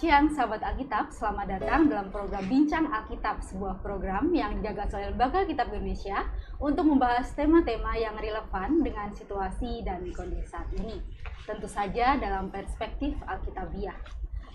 siang sahabat Alkitab, selamat datang dalam program Bincang Alkitab, sebuah program yang digagas oleh Lembaga Kitab Indonesia untuk membahas tema-tema yang relevan dengan situasi dan kondisi saat ini. Tentu saja dalam perspektif Alkitabiah.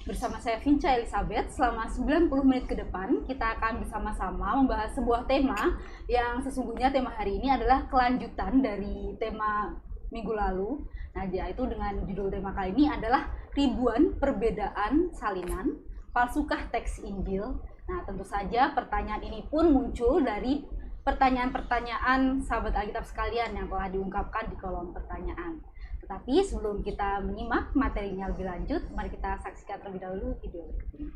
Bersama saya Vinca Elizabeth, selama 90 menit ke depan kita akan bersama-sama membahas sebuah tema yang sesungguhnya tema hari ini adalah kelanjutan dari tema minggu lalu. Nah, yaitu dengan judul tema kali ini adalah ribuan perbedaan salinan, palsukah teks Injil? Nah, tentu saja pertanyaan ini pun muncul dari pertanyaan-pertanyaan sahabat Alkitab sekalian yang telah diungkapkan di kolom pertanyaan. Tetapi sebelum kita menyimak materinya lebih lanjut, mari kita saksikan terlebih dahulu video berikut ini.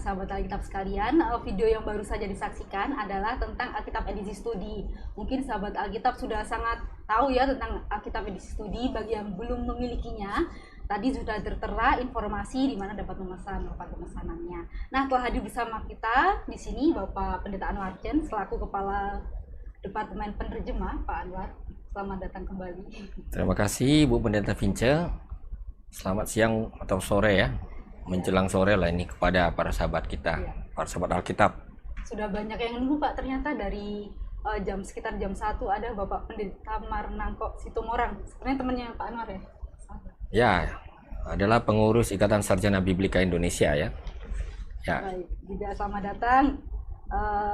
Sahabat Alkitab sekalian, video yang baru saja disaksikan adalah tentang Alkitab edisi studi. Mungkin sahabat Alkitab sudah sangat tahu ya tentang Alkitab edisi studi. Bagi yang belum memilikinya, tadi sudah tertera informasi di mana dapat memesan, tempat pemesanannya. Nah, telah hadir bersama kita di sini Bapak Pendeta Anwar Chen selaku Kepala Departemen Penerjemah. Pak Anwar, selamat datang kembali. Terima kasih Bu Pendeta Vinca. Selamat siang atau sore ya. Menjelang sore lah ini kepada para sahabat kita, para sahabat Alkitab. Sudah banyak yang nunggu Pak, ternyata dari sekitar jam 1 ada Bapak Pendeta Marnangko Situmorang. Sebenarnya temannya Pak Anwar ya? Ya, adalah pengurus Ikatan Sarjana Biblika Indonesia ya. Ya. Baik, juga selamat datang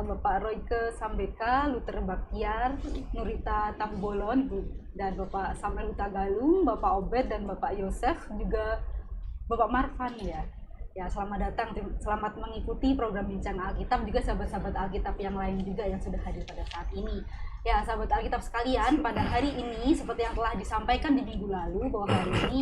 Bapak Royke Sambeka, Luther Baktiar, Nurita Tambolon, dan Bapak Samuel Hutagalung, Bapak Obed dan Bapak Yosef, juga Bapak Marvan ya. Ya, selamat datang, selamat mengikuti program Bincang Alkitab, juga sahabat-sahabat Alkitab yang lain juga yang sudah hadir pada saat ini. Ya, sahabat Alkitab sekalian, pada hari ini seperti yang telah disampaikan di minggu lalu bahwa hari ini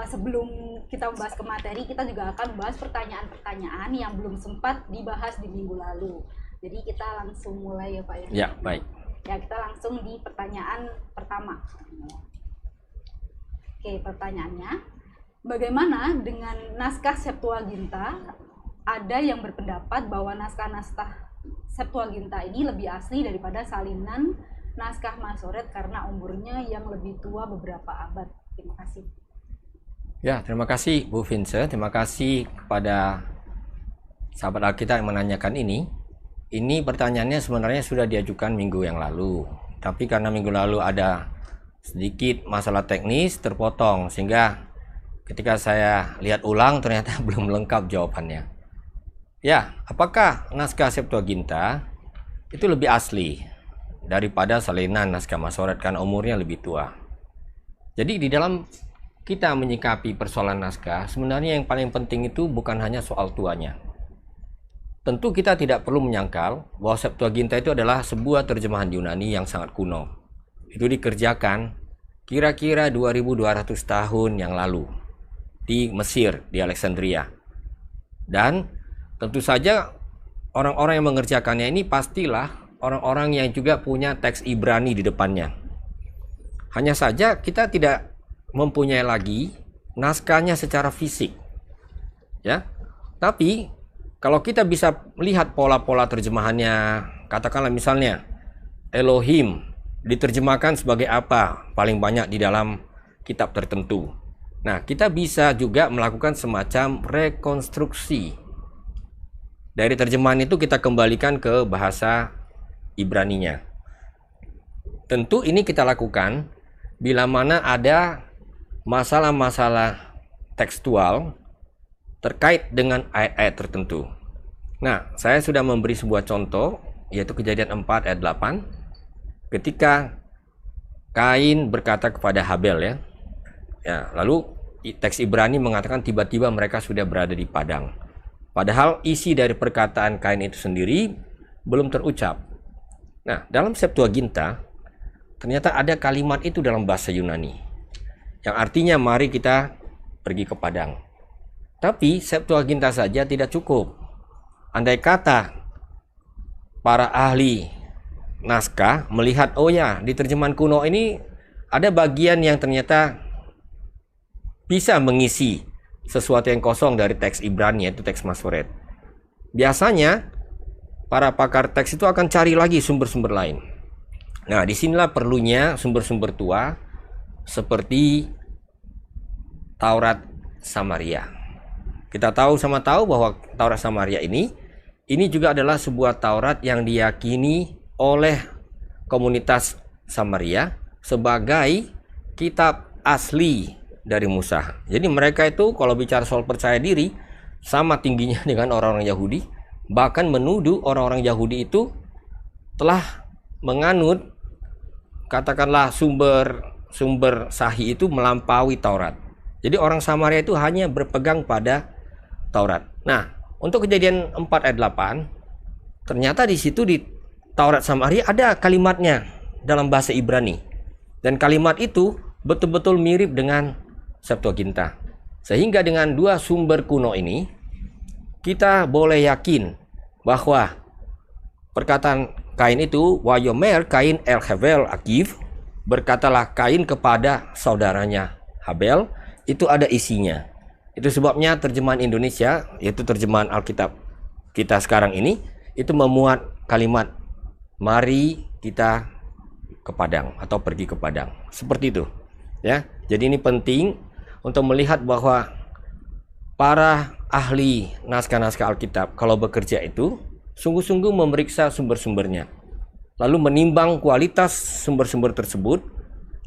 sebelum kita membahas ke materi, kita juga akan membahas pertanyaan-pertanyaan yang belum sempat dibahas di minggu lalu. Jadi kita langsung mulai ya Pak ya. Ya, baik. Ya, kita langsung di pertanyaan pertama. Oke, pertanyaannya, bagaimana dengan naskah Septuaginta? Ada yang berpendapat bahwa naskah-naskah Septuaginta ini lebih asli daripada salinan naskah Masoret karena umurnya yang lebih tua beberapa abad. Terima kasih. Ya, terima kasih Bu Vince. Terima kasih kepada sahabat Alkitab yang menanyakan ini. Ini pertanyaannya sebenarnya sudah diajukan minggu yang lalu. Tapi karena minggu lalu ada sedikit masalah teknis terpotong, sehingga ketika saya lihat ulang ternyata belum lengkap jawabannya. Ya, apakah naskah Septuaginta itu lebih asli daripada salinan naskah masoret karena umurnya lebih tua. Jadi di dalam kita menyikapi persoalan naskah, sebenarnya yang paling penting itu bukan hanya soal tuanya. Tentu kita tidak perlu menyangkal bahwa Septuaginta itu adalah sebuah terjemahan Yunani yang sangat kuno. Itu dikerjakan kira-kira 2200 tahun yang lalu di Mesir, di Alexandria. Dan tentu saja orang-orang yang mengerjakannya ini pastilah orang-orang yang juga punya teks Ibrani di depannya. Hanya saja kita tidak mempunyai lagi naskahnya secara fisik, ya. Tapi kalau kita bisa melihat pola-pola terjemahannya, katakanlah misalnya Elohim diterjemahkan sebagai apa paling banyak di dalam kitab tertentu. Nah, kita bisa juga melakukan semacam rekonstruksi dari terjemahan itu, kita kembalikan ke bahasa Ibraninya. Tentu ini kita lakukan bila mana ada masalah-masalah tekstual terkait dengan ayat-ayat tertentu. Nah, saya sudah memberi sebuah contoh, yaitu Kejadian 4 ayat 8, ketika Kain berkata kepada Habel, ya. Ya, lalu teks Ibrani mengatakan tiba-tiba mereka sudah berada di padang. Padahal isi dari perkataan Kain itu sendiri belum terucap. Nah, dalam Septuaginta ternyata ada kalimat itu dalam bahasa Yunani yang artinya mari kita pergi ke padang. Tapi Septuaginta saja tidak cukup. Andai kata para ahli naskah melihat, oh ya, di terjemahan kuno ini ada bagian yang ternyata bisa mengisi sesuatu yang kosong dari teks Ibrani, yaitu teks Masoret. Biasanya para pakar teks itu akan cari lagi sumber-sumber lain. Nah, disinilah perlunya sumber-sumber tua seperti Taurat Samaria. Kita tahu bahwa Taurat Samaria ini juga adalah sebuah Taurat yang diyakini oleh komunitas Samaria sebagai kitab asli dari Musa. Jadi mereka itu kalau bicara soal percaya diri sama tingginya dengan orang-orang Yahudi, bahkan menuduh orang-orang Yahudi itu telah menganut katakanlah sumber sahih itu melampaui Taurat. Jadi orang Samaria itu hanya berpegang pada Taurat. Nah, untuk Kejadian 4 ayat 8, ternyata di situ di Taurat Samaria ada kalimatnya dalam bahasa Ibrani. Dan kalimat itu betul-betul mirip dengan Septuaginta. Sehingga dengan dua sumber kuno ini, kita boleh yakin bahwa perkataan Kain itu, Wayomer Kain el Hevel Akiv, berkatalah Kain kepada saudaranya Habel, itu ada isinya. Itu sebabnya terjemahan Indonesia, yaitu terjemahan Alkitab kita sekarang ini, itu memuat kalimat mari kita ke padang atau pergi ke padang. Seperti itu. Ya. Jadi ini penting untuk melihat bahwa para ahli naskah-naskah Alkitab kalau bekerja itu sungguh-sungguh memeriksa sumber-sumbernya, lalu menimbang kualitas sumber-sumber tersebut,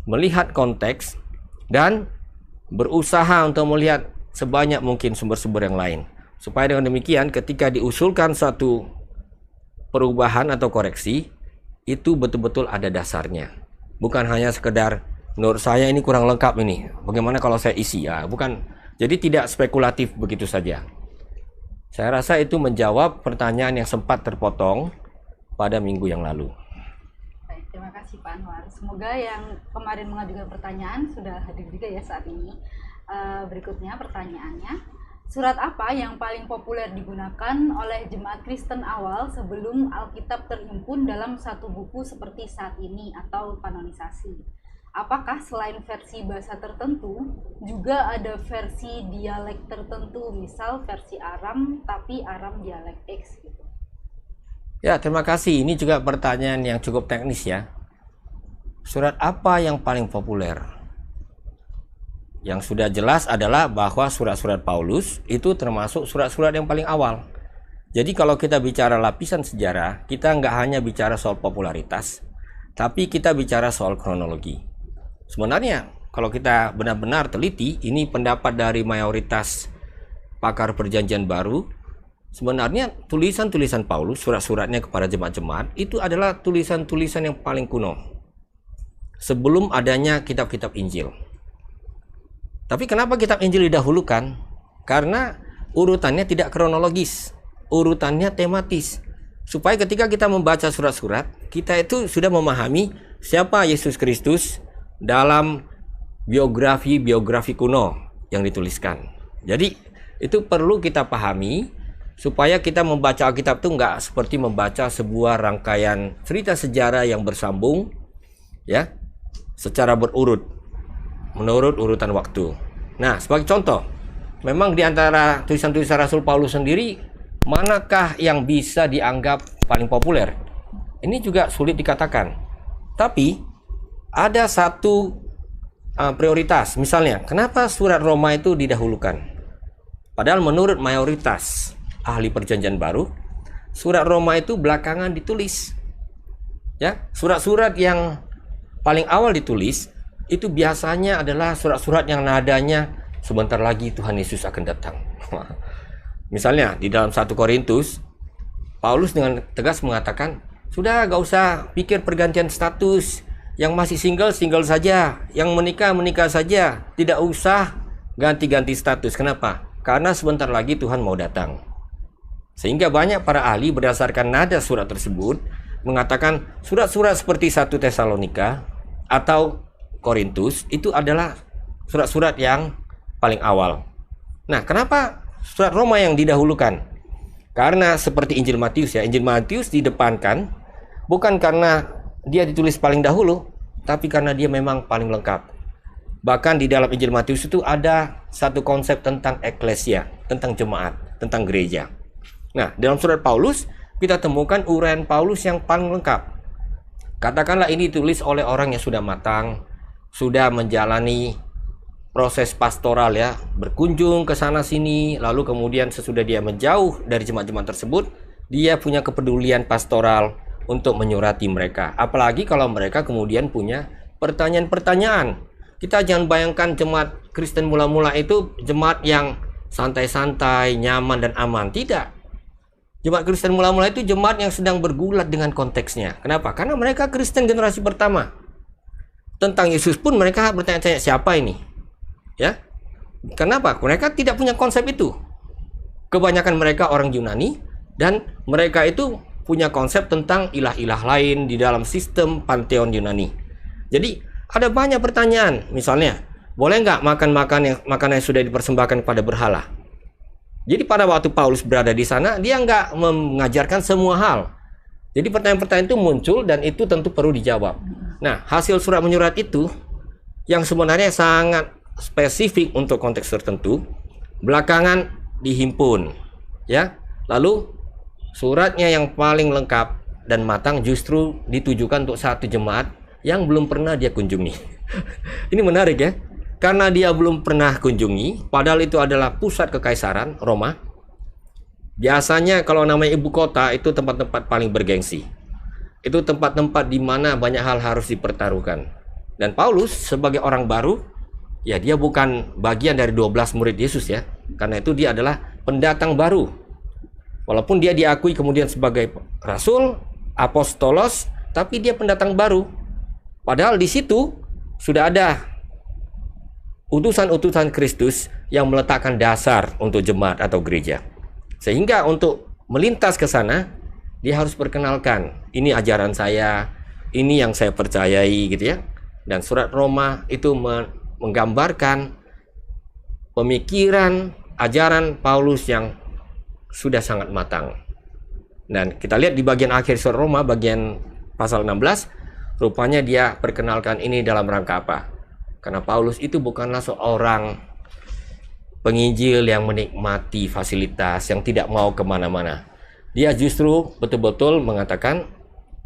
melihat konteks, dan berusaha untuk melihat sebanyak mungkin sumber-sumber yang lain, supaya dengan demikian ketika diusulkan satu perubahan atau koreksi, itu betul-betul ada dasarnya, bukan hanya sekedar menurut saya ini kurang lengkap ini, bagaimana kalau saya isi, ya bukan. Jadi tidak spekulatif begitu saja. Saya rasa itu menjawab pertanyaan yang sempat terpotong pada minggu yang lalu. Baik, terima kasih Pak Anwar. Semoga yang kemarin mengajukan pertanyaan sudah hadir juga ya saat ini. Berikutnya pertanyaannya, surat apa yang paling populer digunakan oleh jemaat Kristen awal sebelum Alkitab terhimpun dalam satu buku seperti saat ini atau kanonisasi? Apakah selain versi bahasa tertentu, juga ada versi dialek tertentu, misal versi Aram, tapi Aram dialek X gitu? Ya, terima kasih. Ini juga pertanyaan yang cukup teknis ya. Surat apa yang paling populer? Yang sudah jelas adalah bahwa surat-surat Paulus itu termasuk surat-surat yang paling awal. Jadi kalau kita bicara lapisan sejarah, kita nggak hanya bicara soal popularitas, tapi kita bicara soal kronologi. Sebenarnya kalau kita benar-benar teliti, ini pendapat dari mayoritas pakar perjanjian baru, sebenarnya tulisan-tulisan Paulus, surat-suratnya kepada jemaat-jemaat itu adalah tulisan-tulisan yang paling kuno sebelum adanya kitab-kitab Injil. Tapi kenapa kitab Injil didahulukan? Karena urutannya tidak kronologis, urutannya tematis. Supaya ketika kita membaca surat-surat, kita itu sudah memahami siapa Yesus Kristus dalam biografi kuno yang dituliskan. Jadi itu perlu kita pahami supaya kita membaca Alkitab itu nggak seperti membaca sebuah rangkaian cerita sejarah yang bersambung, ya, secara berurut menurut urutan waktu. Nah, sebagai contoh, memang di antara tulisan-tulisan Rasul Paulus sendiri, manakah yang bisa dianggap paling populer? Ini juga sulit dikatakan. Tapi ada satu prioritas. Misalnya, kenapa surat Roma itu didahulukan? Padahal menurut mayoritas ahli Perjanjian Baru, surat Roma itu belakangan ditulis. Ya, surat-surat yang paling awal ditulis itu biasanya adalah surat-surat yang nadanya sebentar lagi Tuhan Yesus akan datang. Misalnya di dalam 1 Korintus, Paulus dengan tegas mengatakan, sudah gak usah pikir pergantian status. Yang masih single saja, yang menikah saja, tidak usah ganti-ganti status. Kenapa? Karena sebentar lagi Tuhan mau datang. Sehingga banyak para ahli berdasarkan nada surat tersebut mengatakan surat-surat seperti 1 Tesalonika atau Korintus itu adalah surat-surat yang paling awal. Nah, kenapa surat Roma yang didahulukan? Karena seperti Injil Matius, ya, Injil Matius didepankan bukan karena dia ditulis paling dahulu, tapi karena dia memang paling lengkap. Bahkan di dalam Injil Matius itu ada satu konsep tentang eklesia, tentang jemaat, tentang gereja. Nah, dalam surat Paulus kita temukan uraian Paulus yang paling lengkap. Katakanlah ini ditulis oleh orang yang sudah matang, sudah menjalani proses pastoral, ya, berkunjung ke sana sini, lalu kemudian sesudah dia menjauh dari jemaat-jemaat tersebut, dia punya kepedulian pastoral untuk menyurati mereka. Apalagi kalau mereka kemudian punya pertanyaan-pertanyaan. Kita jangan bayangkan jemaat Kristen mula-mula itu jemaat yang santai-santai, nyaman dan aman. Tidak. Jemaat Kristen mula-mula itu jemaat yang sedang bergulat dengan konteksnya. Kenapa? Karena mereka Kristen generasi pertama. Tentang Yesus pun mereka bertanya-tanya, siapa ini? Ya. Kenapa? Mereka tidak punya konsep itu. Kebanyakan mereka orang Yunani dan mereka itu punya konsep tentang ilah-ilah lain di dalam sistem panteon Yunani. Jadi ada banyak pertanyaan. Misalnya, boleh nggak makan makanan yang sudah dipersembahkan kepada berhala? Jadi pada waktu Paulus berada di sana, dia nggak mengajarkan semua hal. Jadi pertanyaan-pertanyaan itu muncul dan itu tentu perlu dijawab. Nah, hasil surat menyurat itu yang sebenarnya sangat spesifik untuk konteks tertentu, belakangan dihimpun, ya. Lalu suratnya yang paling lengkap dan matang justru ditujukan untuk satu jemaat yang belum pernah dia kunjungi. Ini menarik, ya. Karena dia belum pernah kunjungi, padahal itu adalah pusat kekaisaran Roma. Biasanya kalau namanya ibu kota itu tempat-tempat paling bergengsi. Itu tempat-tempat di mana banyak hal harus dipertaruhkan. Dan Paulus sebagai orang baru, ya dia bukan bagian dari 12 murid Yesus, ya. Karena itu dia adalah pendatang baru. Walaupun dia diakui kemudian sebagai rasul, apostolos, tapi dia pendatang baru. Padahal di situ sudah ada utusan-utusan Kristus yang meletakkan dasar untuk jemaat atau gereja. Sehingga untuk melintas ke sana, dia harus perkenalkan, ini ajaran saya, ini yang saya percayai, gitu ya. Dan surat Roma itu menggambarkan pemikiran, ajaran Paulus yang sudah sangat matang. Dan kita lihat di bagian akhir surat Roma, bagian pasal 16, rupanya dia perkenalkan ini dalam rangka apa? Karena Paulus itu bukanlah seorang penginjil yang menikmati fasilitas, yang tidak mau kemana-mana. Dia justru betul-betul mengatakan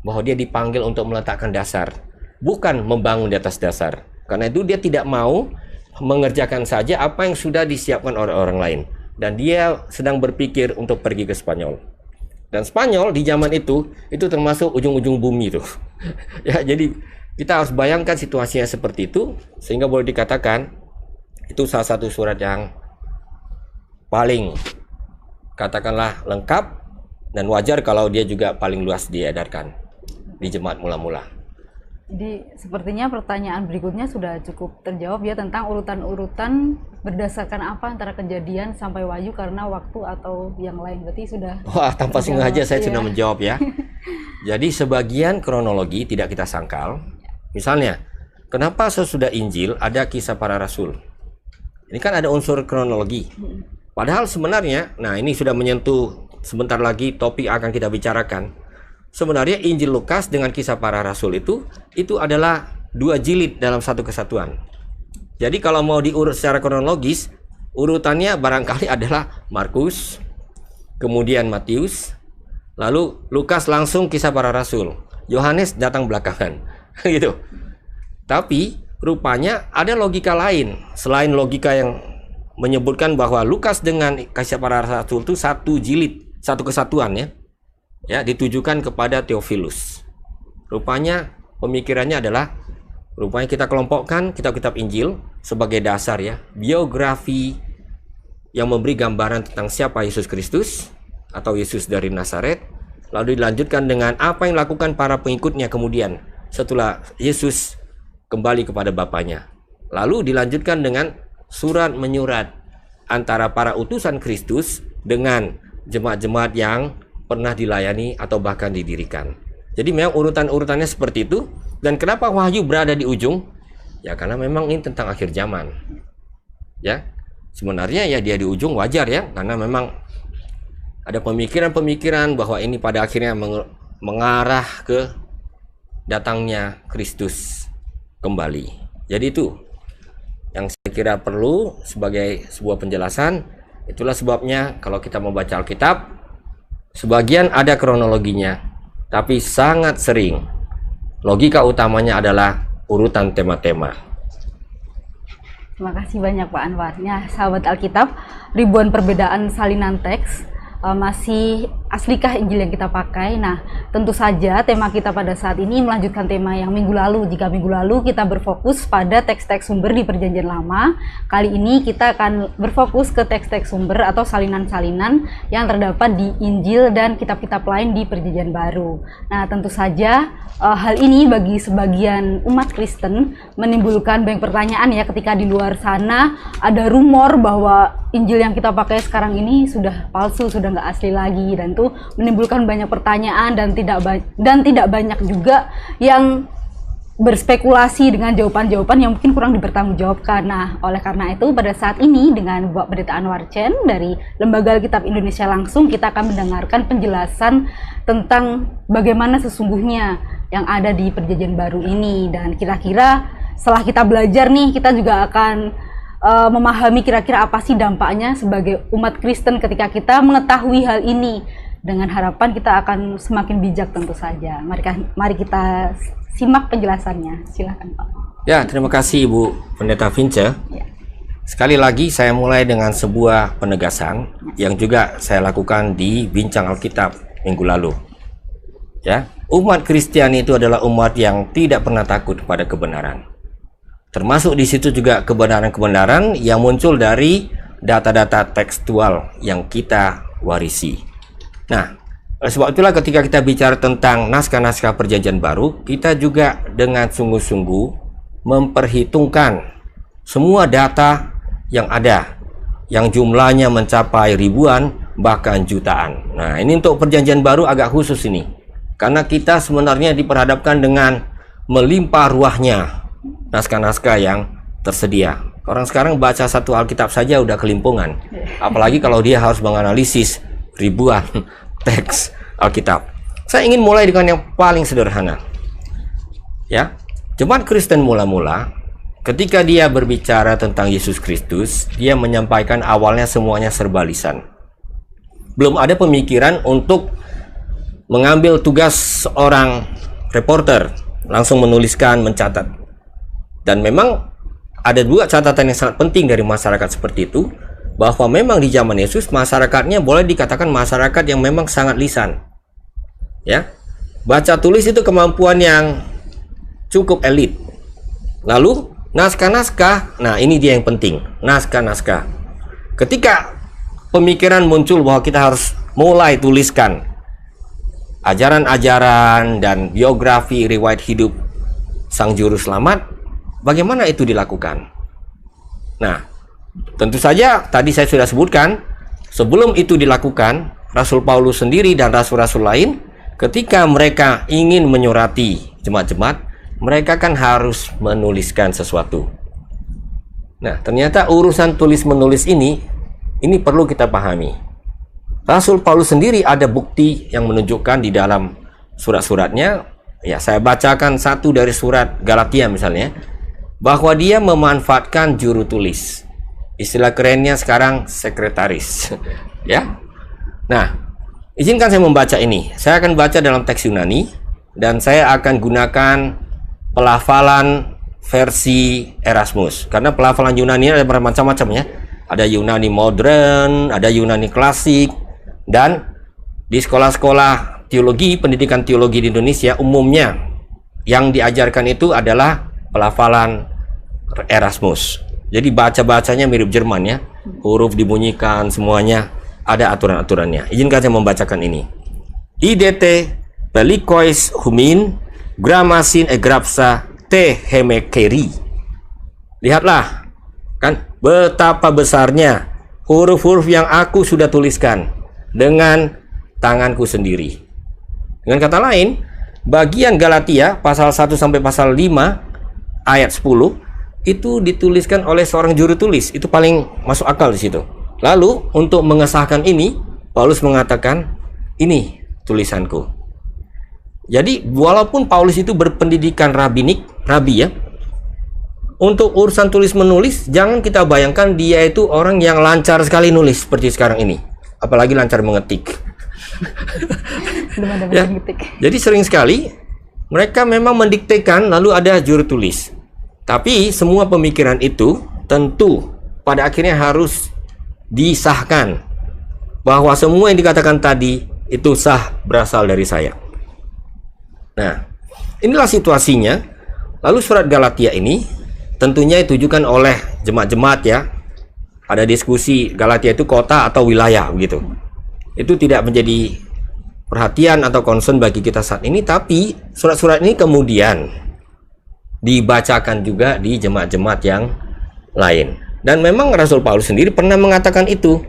bahwa dia dipanggil untuk meletakkan dasar, bukan membangun di atas dasar. Karena itu dia tidak mau mengerjakan saja apa yang sudah disiapkan oleh orang lain. Dan dia sedang berpikir untuk pergi ke Spanyol. Dan Spanyol di zaman itu termasuk ujung-ujung bumi itu. Ya, jadi kita harus bayangkan situasinya seperti itu, sehingga boleh dikatakan itu salah satu surat yang paling katakanlah lengkap dan wajar kalau dia juga paling luas diedarkan di jemaat mula-mula. Jadi sepertinya pertanyaan berikutnya sudah cukup terjawab ya, tentang urutan-urutan berdasarkan apa antara Kejadian sampai Wahyu karena waktu atau yang lain. Berarti sudah. Wah, tanpa sengaja saya ya. sudah menjawab ya. Jadi sebagian kronologi tidak kita sangkal. Misalnya, kenapa sesudah Injil ada kisah para rasul? Ini kan ada unsur kronologi. Padahal sebenarnya, nah ini sudah menyentuh sebentar lagi topik akan kita bicarakan. Sebenarnya Injil Lukas dengan kisah para rasul itu adalah 2 jilid dalam satu kesatuan. Jadi kalau mau diurut secara kronologis, urutannya barangkali adalah Markus, kemudian Matius, lalu Lukas langsung kisah para rasul, Yohanes datang belakangan, gitu. Tapi rupanya ada logika lain selain logika yang menyebutkan bahwa Lukas dengan kisah para rasul itu 1 jilid, satu kesatuan ya. Ya, ditujukan kepada Theophilus. Rupanya pemikirannya adalah rupanya kita kelompokkan kitab-kitab Injil sebagai dasar ya, biografi yang memberi gambaran tentang siapa Yesus Kristus atau Yesus dari Nazaret, lalu dilanjutkan dengan apa yang dilakukan para pengikutnya kemudian setelah Yesus kembali kepada Bapaknya. Lalu dilanjutkan dengan surat menyurat antara para utusan Kristus dengan jemaat-jemaat yang pernah dilayani atau bahkan didirikan. Jadi memang urutan-urutannya seperti itu. Dan kenapa Wahyu berada di ujung? Ya karena memang ini tentang akhir zaman. Ya, sebenarnya ya dia di ujung wajar ya, karena memang ada pemikiran-pemikiran bahwa ini pada akhirnya mengarah ke datangnya Kristus kembali. Jadi itu yang saya kira perlu sebagai sebuah penjelasan. Itulah sebabnya kalau kita membaca Alkitab, sebagian ada kronologinya, tapi sangat sering logika utamanya adalah urutan tema-tema. Terima kasih banyak Pak Anwar. Nah, sahabat Alkitab, ribuan perbedaan salinan teks, masih aslikah Injil yang kita pakai? Nah, tentu saja tema kita pada saat ini melanjutkan tema yang minggu lalu. Jika minggu lalu kita berfokus pada teks-teks sumber di Perjanjian Lama, kali ini kita akan berfokus ke teks-teks sumber atau salinan-salinan yang terdapat di Injil dan kitab-kitab lain di Perjanjian Baru. Nah, tentu saja hal ini bagi sebagian umat Kristen menimbulkan banyak pertanyaan ya, ketika di luar sana ada rumor bahwa Injil yang kita pakai sekarang ini sudah palsu, sudah nggak asli lagi, dan itu menimbulkan banyak pertanyaan dan tidak banyak juga yang berspekulasi dengan jawaban-jawaban yang mungkin kurang dipertanggungjawabkan. Nah, oleh karena itu pada saat ini dengan Bapak Pendeta Anwar Chen dari Lembaga Alkitab Indonesia langsung kita akan mendengarkan penjelasan tentang bagaimana sesungguhnya yang ada di Perjanjian Baru ini, dan kira-kira setelah kita belajar nih, kita juga akan memahami kira-kira apa sih dampaknya sebagai umat Kristen ketika kita mengetahui hal ini. Dengan harapan kita akan semakin bijak tentu saja. Mari kita simak penjelasannya. Silakan Pak. Ya, terima kasih Ibu Pendeta Vince. Ya. Sekali lagi saya mulai dengan sebuah penegasan yang juga saya lakukan di Bincang Alkitab minggu lalu. Ya, umat Kristiani itu adalah umat yang tidak pernah takut pada kebenaran. Termasuk di situ juga kebenaran-kebenaran yang muncul dari data-data tekstual yang kita warisi. Nah, sebab itulah ketika kita bicara tentang naskah-naskah Perjanjian Baru, kita juga dengan sungguh-sungguh memperhitungkan semua data yang ada, yang jumlahnya mencapai ribuan bahkan jutaan. Nah, ini untuk Perjanjian Baru agak khusus ini, karena kita sebenarnya diperhadapkan dengan melimpah ruahnya naskah-naskah yang tersedia. Orang sekarang baca satu Alkitab saja udah kelimpungan, apalagi kalau dia harus menganalisis ribuan teks Alkitab. Saya ingin mulai dengan yang paling sederhana. Ya, jemaat Kristen mula-mula ketika dia berbicara tentang Yesus Kristus, dia menyampaikan awalnya semuanya serba lisan. Belum ada pemikiran untuk mengambil tugas seorang reporter, langsung menuliskan, mencatat. Dan memang ada dua catatan yang sangat penting dari masyarakat seperti itu, bahwa memang di zaman Yesus masyarakatnya boleh dikatakan masyarakat yang memang sangat lisan. Ya, baca tulis itu kemampuan yang cukup elit. Lalu naskah-naskah, nah ini dia yang penting, naskah-naskah. Ketika pemikiran muncul bahwa kita harus mulai tuliskan ajaran-ajaran dan biografi riwayat hidup sang juru selamat. Bagaimana itu dilakukan? Nah, tentu saja tadi saya sudah sebutkan, sebelum itu dilakukan, Rasul Paulus sendiri dan rasul-rasul lain ketika mereka ingin menyurati jemaat-jemaat, mereka kan harus menuliskan sesuatu. Nah, ternyata urusan tulis-menulis ini perlu kita pahami. Rasul Paulus sendiri ada bukti yang menunjukkan di dalam surat-suratnya. Ya, saya bacakan satu dari surat Galatia misalnya, bahwa dia memanfaatkan juru tulis. Istilah kerennya sekarang sekretaris. Ya. Nah, izinkan saya membaca ini. Saya akan baca dalam teks Yunani dan saya akan gunakan pelafalan versi Erasmus, karena pelafalan Yunani ada bermacam-macam ya. Ada Yunani modern, ada Yunani klasik, dan di sekolah-sekolah teologi, pendidikan teologi di Indonesia umumnya yang diajarkan itu adalah pelafalan Erasmus. Jadi baca-bacanya mirip Jerman ya. Huruf dibunyikan semuanya, ada aturan-aturannya. Izinkan saya membacakan ini. IDT pelikois humin gramasin egrapsa te hemekeri. Lihatlah, kan betapa besarnya huruf-huruf yang aku sudah tuliskan dengan tanganku sendiri. Dengan kata lain, bagian Galatia pasal 1 sampai pasal 5 ayat 10 itu dituliskan oleh seorang juru tulis. Itu paling masuk akal di situ. Lalu untuk mengesahkan ini, Paulus mengatakan, ini tulisanku. Jadi walaupun Paulus itu berpendidikan rabi ya, untuk urusan tulis menulis jangan kita bayangkan dia itu orang yang lancar sekali nulis seperti sekarang ini, apalagi lancar mengetik. Ya, jadi sering sekali mereka memang mendiktekan lalu ada juru tulis. Tapi semua pemikiran itu tentu pada akhirnya harus disahkan bahwa semua yang dikatakan tadi itu sah berasal dari saya. Nah, inilah situasinya. Lalu surat Galatia ini tentunya ditujukan oleh jemaat-jemaat ya. Ada diskusi Galatia itu kota atau wilayah begitu. Itu tidak menjadi perhatian atau concern bagi kita saat ini, tapi surat-surat ini kemudian dibacakan juga di jemaat-jemaat yang lain. Dan memang Rasul Paulus sendiri pernah mengatakan itu,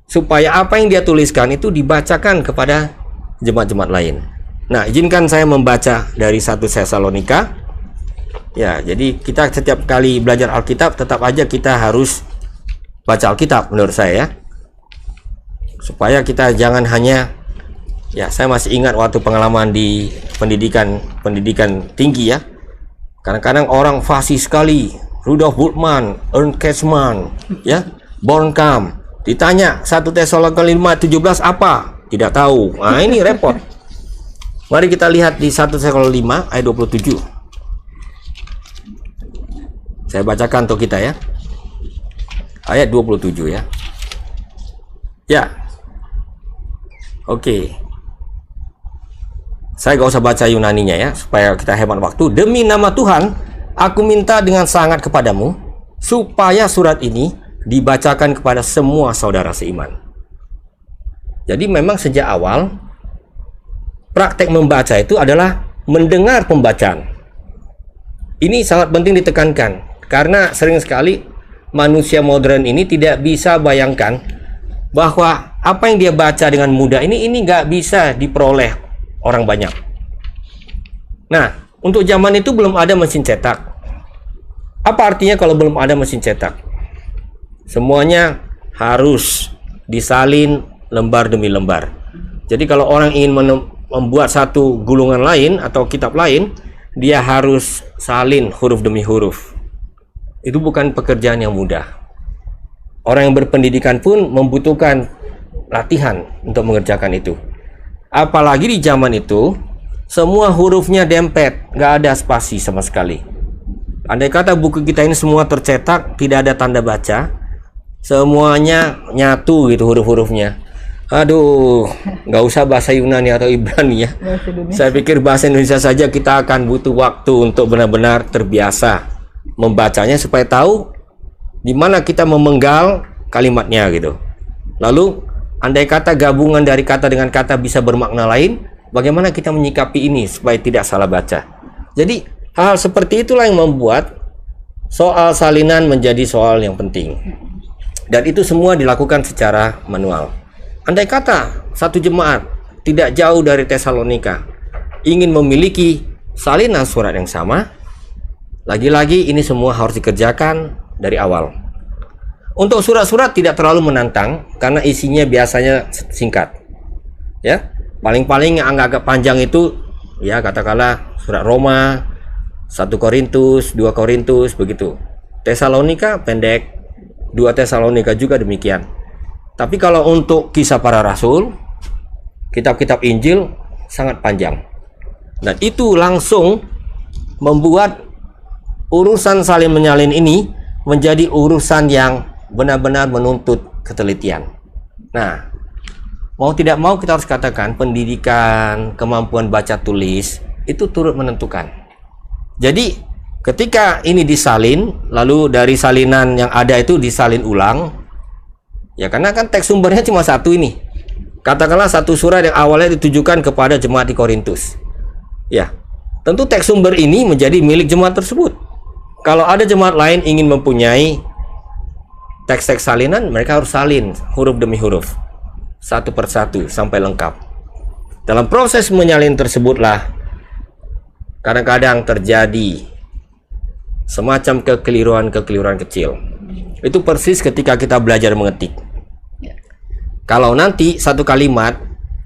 supaya apa yang dia tuliskan itu dibacakan kepada jemaat-jemaat lain. Nah, izinkan saya membaca dari 1 Tesalonika. Ya, jadi kita setiap kali belajar Alkitab tetap aja kita harus baca Alkitab menurut saya ya. Supaya kita jangan hanya, ya saya masih ingat waktu pengalaman di pendidikan tinggi ya. Kadang-kadang orang fasih sekali, Rudolf Bultmann, Ernst Käsemann, ya, Bornkamm. Ditanya 1 Tesalonika 5:17 apa? Tidak tahu. Nah, ini repot. Mari kita lihat di 1 Tesalonika 5 ayat 27. Saya bacakan untuk kita ya. Ayat 27 ya. Ya. Oke. Saya gak usah baca Yunaninya ya, supaya kita hemat waktu. Demi nama Tuhan, aku minta dengan sangat kepadamu, supaya surat ini dibacakan kepada semua saudara seiman. Jadi memang sejak awal, praktek membaca itu adalah mendengar pembacaan. Ini sangat penting ditekankan, karena sering sekali manusia modern ini tidak bisa bayangkan bahwa apa yang dia baca dengan mudah ini nggak bisa diperoleh orang banyak. Nah, untuk zaman itu belum ada mesin cetak. Apa artinya kalau belum ada mesin cetak? Semuanya harus disalin lembar demi lembar. Jadi kalau orang ingin membuat satu gulungan lain atau kitab lain, dia harus salin huruf demi huruf. Itu bukan pekerjaan yang mudah. Orang yang berpendidikan pun membutuhkan latihan untuk mengerjakan itu. Apalagi di zaman itu, semua hurufnya dempet, nggak ada spasi sama sekali. Andai kata buku kita ini semua tercetak, tidak ada tanda baca, semuanya nyatu gitu huruf-hurufnya. Aduh, nggak usah bahasa Yunani atau Ibrani ya. Saya pikir bahasa Indonesia saja kita akan butuh waktu untuk benar-benar terbiasa membacanya supaya tahu di mana kita memenggal kalimatnya gitu. Lalu andai kata gabungan dari kata dengan kata bisa bermakna lain, bagaimana kita menyikapi ini supaya tidak salah baca? Jadi hal-hal seperti itulah yang membuat soal salinan menjadi soal yang penting. Dan itu semua dilakukan secara manual. Andai kata satu jemaat tidak jauh dari Tesalonika ingin memiliki salinan surat yang sama, lagi-lagi ini semua harus dikerjakan dari awal. Untuk surat-surat tidak terlalu menantang karena isinya biasanya singkat. Ya, paling-paling yang agak-agak panjang itu ya katakanlah surat Roma, 1 Korintus, 2 Korintus begitu. Tesalonika pendek, 2 Tesalonika juga demikian. Tapi kalau untuk kisah para rasul, kitab-kitab Injil sangat panjang. Dan itu langsung membuat urusan salin menyalin ini menjadi urusan yang benar-benar menuntut ketelitian. Nah, mau tidak mau kita harus katakan pendidikan, kemampuan baca tulis itu turut menentukan. Jadi ketika ini disalin, lalu dari salinan yang ada itu disalin ulang, ya karena kan teks sumbernya cuma satu ini. Katakanlah satu surat yang awalnya ditujukan kepada jemaat di Korintus. Ya, tentu teks sumber ini menjadi milik jemaat tersebut. Kalau ada jemaat lain ingin mempunyai teks-teks salinan, mereka harus salin huruf demi huruf, satu persatu sampai lengkap. Dalam proses menyalin tersebutlah kadang-kadang terjadi semacam kekeliruan-kekeliruan kecil. Itu persis ketika kita belajar mengetik. Kalau nanti satu kalimat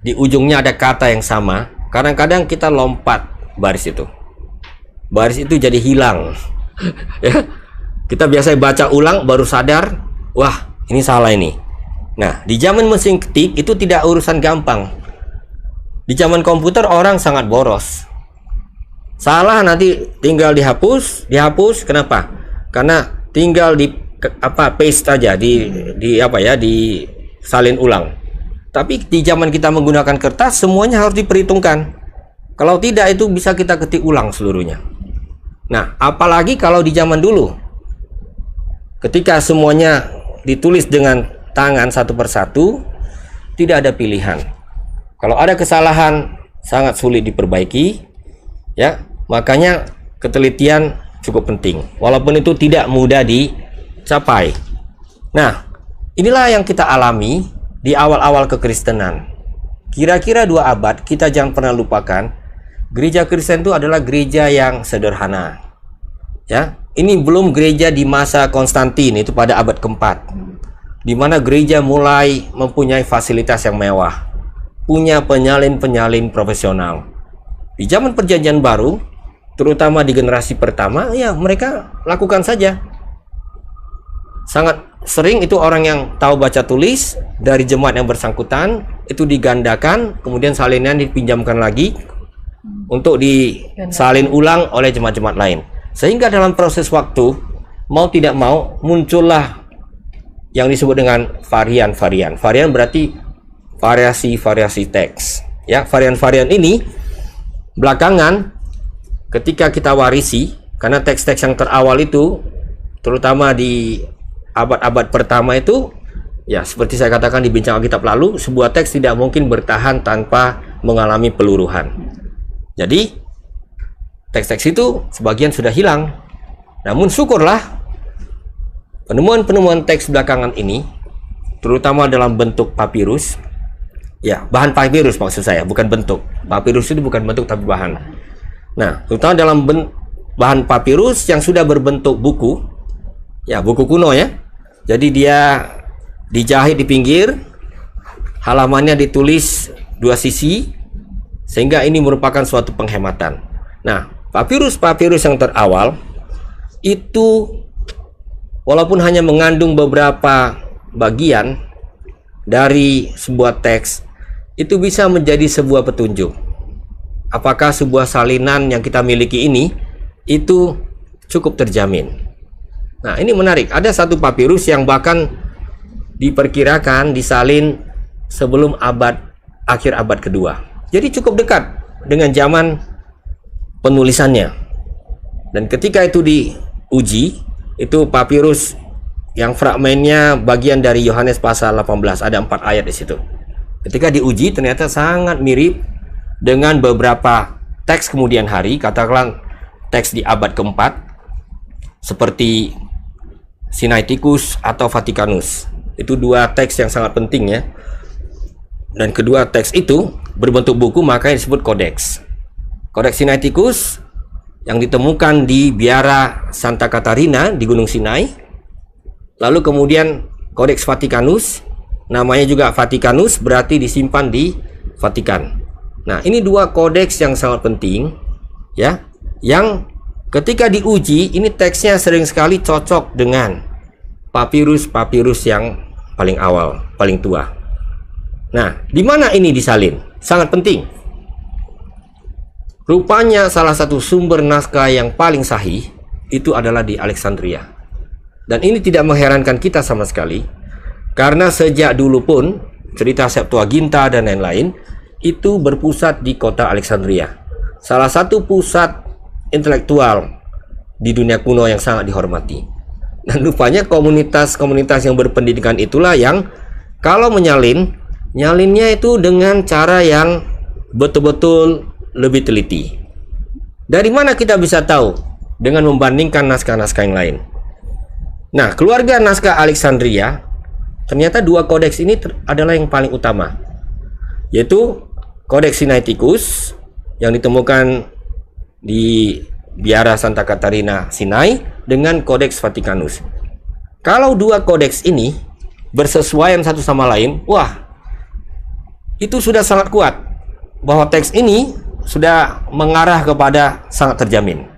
di ujungnya ada kata yang sama, kadang-kadang kita lompat baris itu. Baris itu jadi hilang. Ya, kita biasanya baca ulang baru sadar, wah ini salah ini. Nah, di zaman mesin ketik itu tidak urusan gampang. Di zaman komputer orang sangat boros. Salah nanti tinggal dihapus. Kenapa? Karena tinggal di paste aja, di salin ulang. Tapi di zaman kita menggunakan kertas semuanya harus diperhitungkan. Kalau tidak itu bisa kita ketik ulang seluruhnya. Nah, apalagi kalau di zaman dulu, ketika semuanya ditulis dengan tangan satu persatu, tidak ada pilihan. Kalau ada kesalahan sangat sulit diperbaiki, ya. Makanya ketelitian cukup penting, walaupun itu tidak mudah dicapai. Nah, inilah yang kita alami di awal-awal kekristenan. Kira-kira 2 abad, kita jangan pernah lupakan, gereja Kristen itu adalah gereja yang sederhana. Ya, ini belum gereja di masa Konstantin, itu pada abad keempat, di mana gereja mulai mempunyai fasilitas yang mewah, punya penyalin-penyalin profesional. Di zaman Perjanjian Baru, terutama di generasi pertama, ya mereka lakukan saja. Sangat sering itu orang yang tahu baca tulis dari jemaat yang bersangkutan itu digandakan, kemudian salinan dipinjamkan lagi untuk disalin ulang oleh jemaat-jemaat lain. Sehingga dalam proses waktu, mau tidak mau muncullah yang disebut dengan varian-varian. Varian berarti variasi-variasi teks. Ya, varian-varian ini belakangan ketika kita warisi, karena teks-teks yang terawal itu terutama di abad-abad pertama itu, ya seperti saya katakan di bincang Alkitab lalu, sebuah teks tidak mungkin bertahan tanpa mengalami peluruhan. Jadi teks-teks itu sebagian sudah hilang. Namun syukurlah penemuan-penemuan teks belakangan ini, terutama dalam bentuk papirus, ya bahan papirus maksud saya, bukan bentuk. Papirus itu bukan bentuk tapi bahan. Nah, terutama dalam bahan papirus yang sudah berbentuk buku, ya buku kuno ya. Jadi dia dijahit di pinggir, halamannya ditulis 2 sisi, sehingga ini merupakan suatu penghematan. Nah, papirus-papirus yang terawal itu walaupun hanya mengandung beberapa bagian dari sebuah teks, itu bisa menjadi sebuah petunjuk. Apakah sebuah salinan yang kita miliki ini itu cukup terjamin. Nah, ini menarik. Ada satu papirus yang bahkan diperkirakan disalin sebelum akhir abad kedua. Jadi cukup dekat dengan zaman penulisannya. Dan ketika itu diuji, itu papirus yang fragmennya bagian dari Yohanes pasal 18, ada 4 ayat di situ. Ketika diuji ternyata sangat mirip dengan beberapa teks kemudian hari, katakanlah teks di abad keempat seperti Sinaiticus atau Vaticanus. Itu dua teks yang sangat penting ya. Dan kedua teks itu berbentuk buku, makanya disebut kodeks. Kodeks Sinaiticus yang ditemukan di biara Santa Catarina di Gunung Sinai. Lalu kemudian kodeks Vaticanus, namanya juga Vaticanus, berarti disimpan di Vatikan. Nah, ini dua kodeks yang sangat penting ya, yang ketika diuji ini teksnya sering sekali cocok dengan papirus-papirus yang paling awal, paling tua. Nah, di mana ini disalin? Sangat penting. Rupanya salah satu sumber naskah yang paling sahih itu adalah di Alexandria. Dan ini tidak mengherankan kita sama sekali, karena sejak dulu pun cerita Septuaginta dan lain-lain itu berpusat di kota Alexandria. Salah satu pusat intelektual di dunia kuno yang sangat dihormati. Dan rupanya komunitas-komunitas yang berpendidikan itulah yang kalau nyalinnya itu dengan cara yang betul-betul lebih teliti. Dari mana kita bisa tahu? Dengan membandingkan naskah-naskah yang lain. Nah, keluarga naskah Alexandria, ternyata dua kodeks ini adalah yang paling utama, yaitu kodeks Sinaiticus yang ditemukan di biara Santa Catarina Sinai dengan kodeks Vaticanus. Kalau dua kodeks ini bersesuaian satu sama lain, wah, itu sudah sangat kuat bahwa teks ini sudah mengarah kepada sangat terjamin.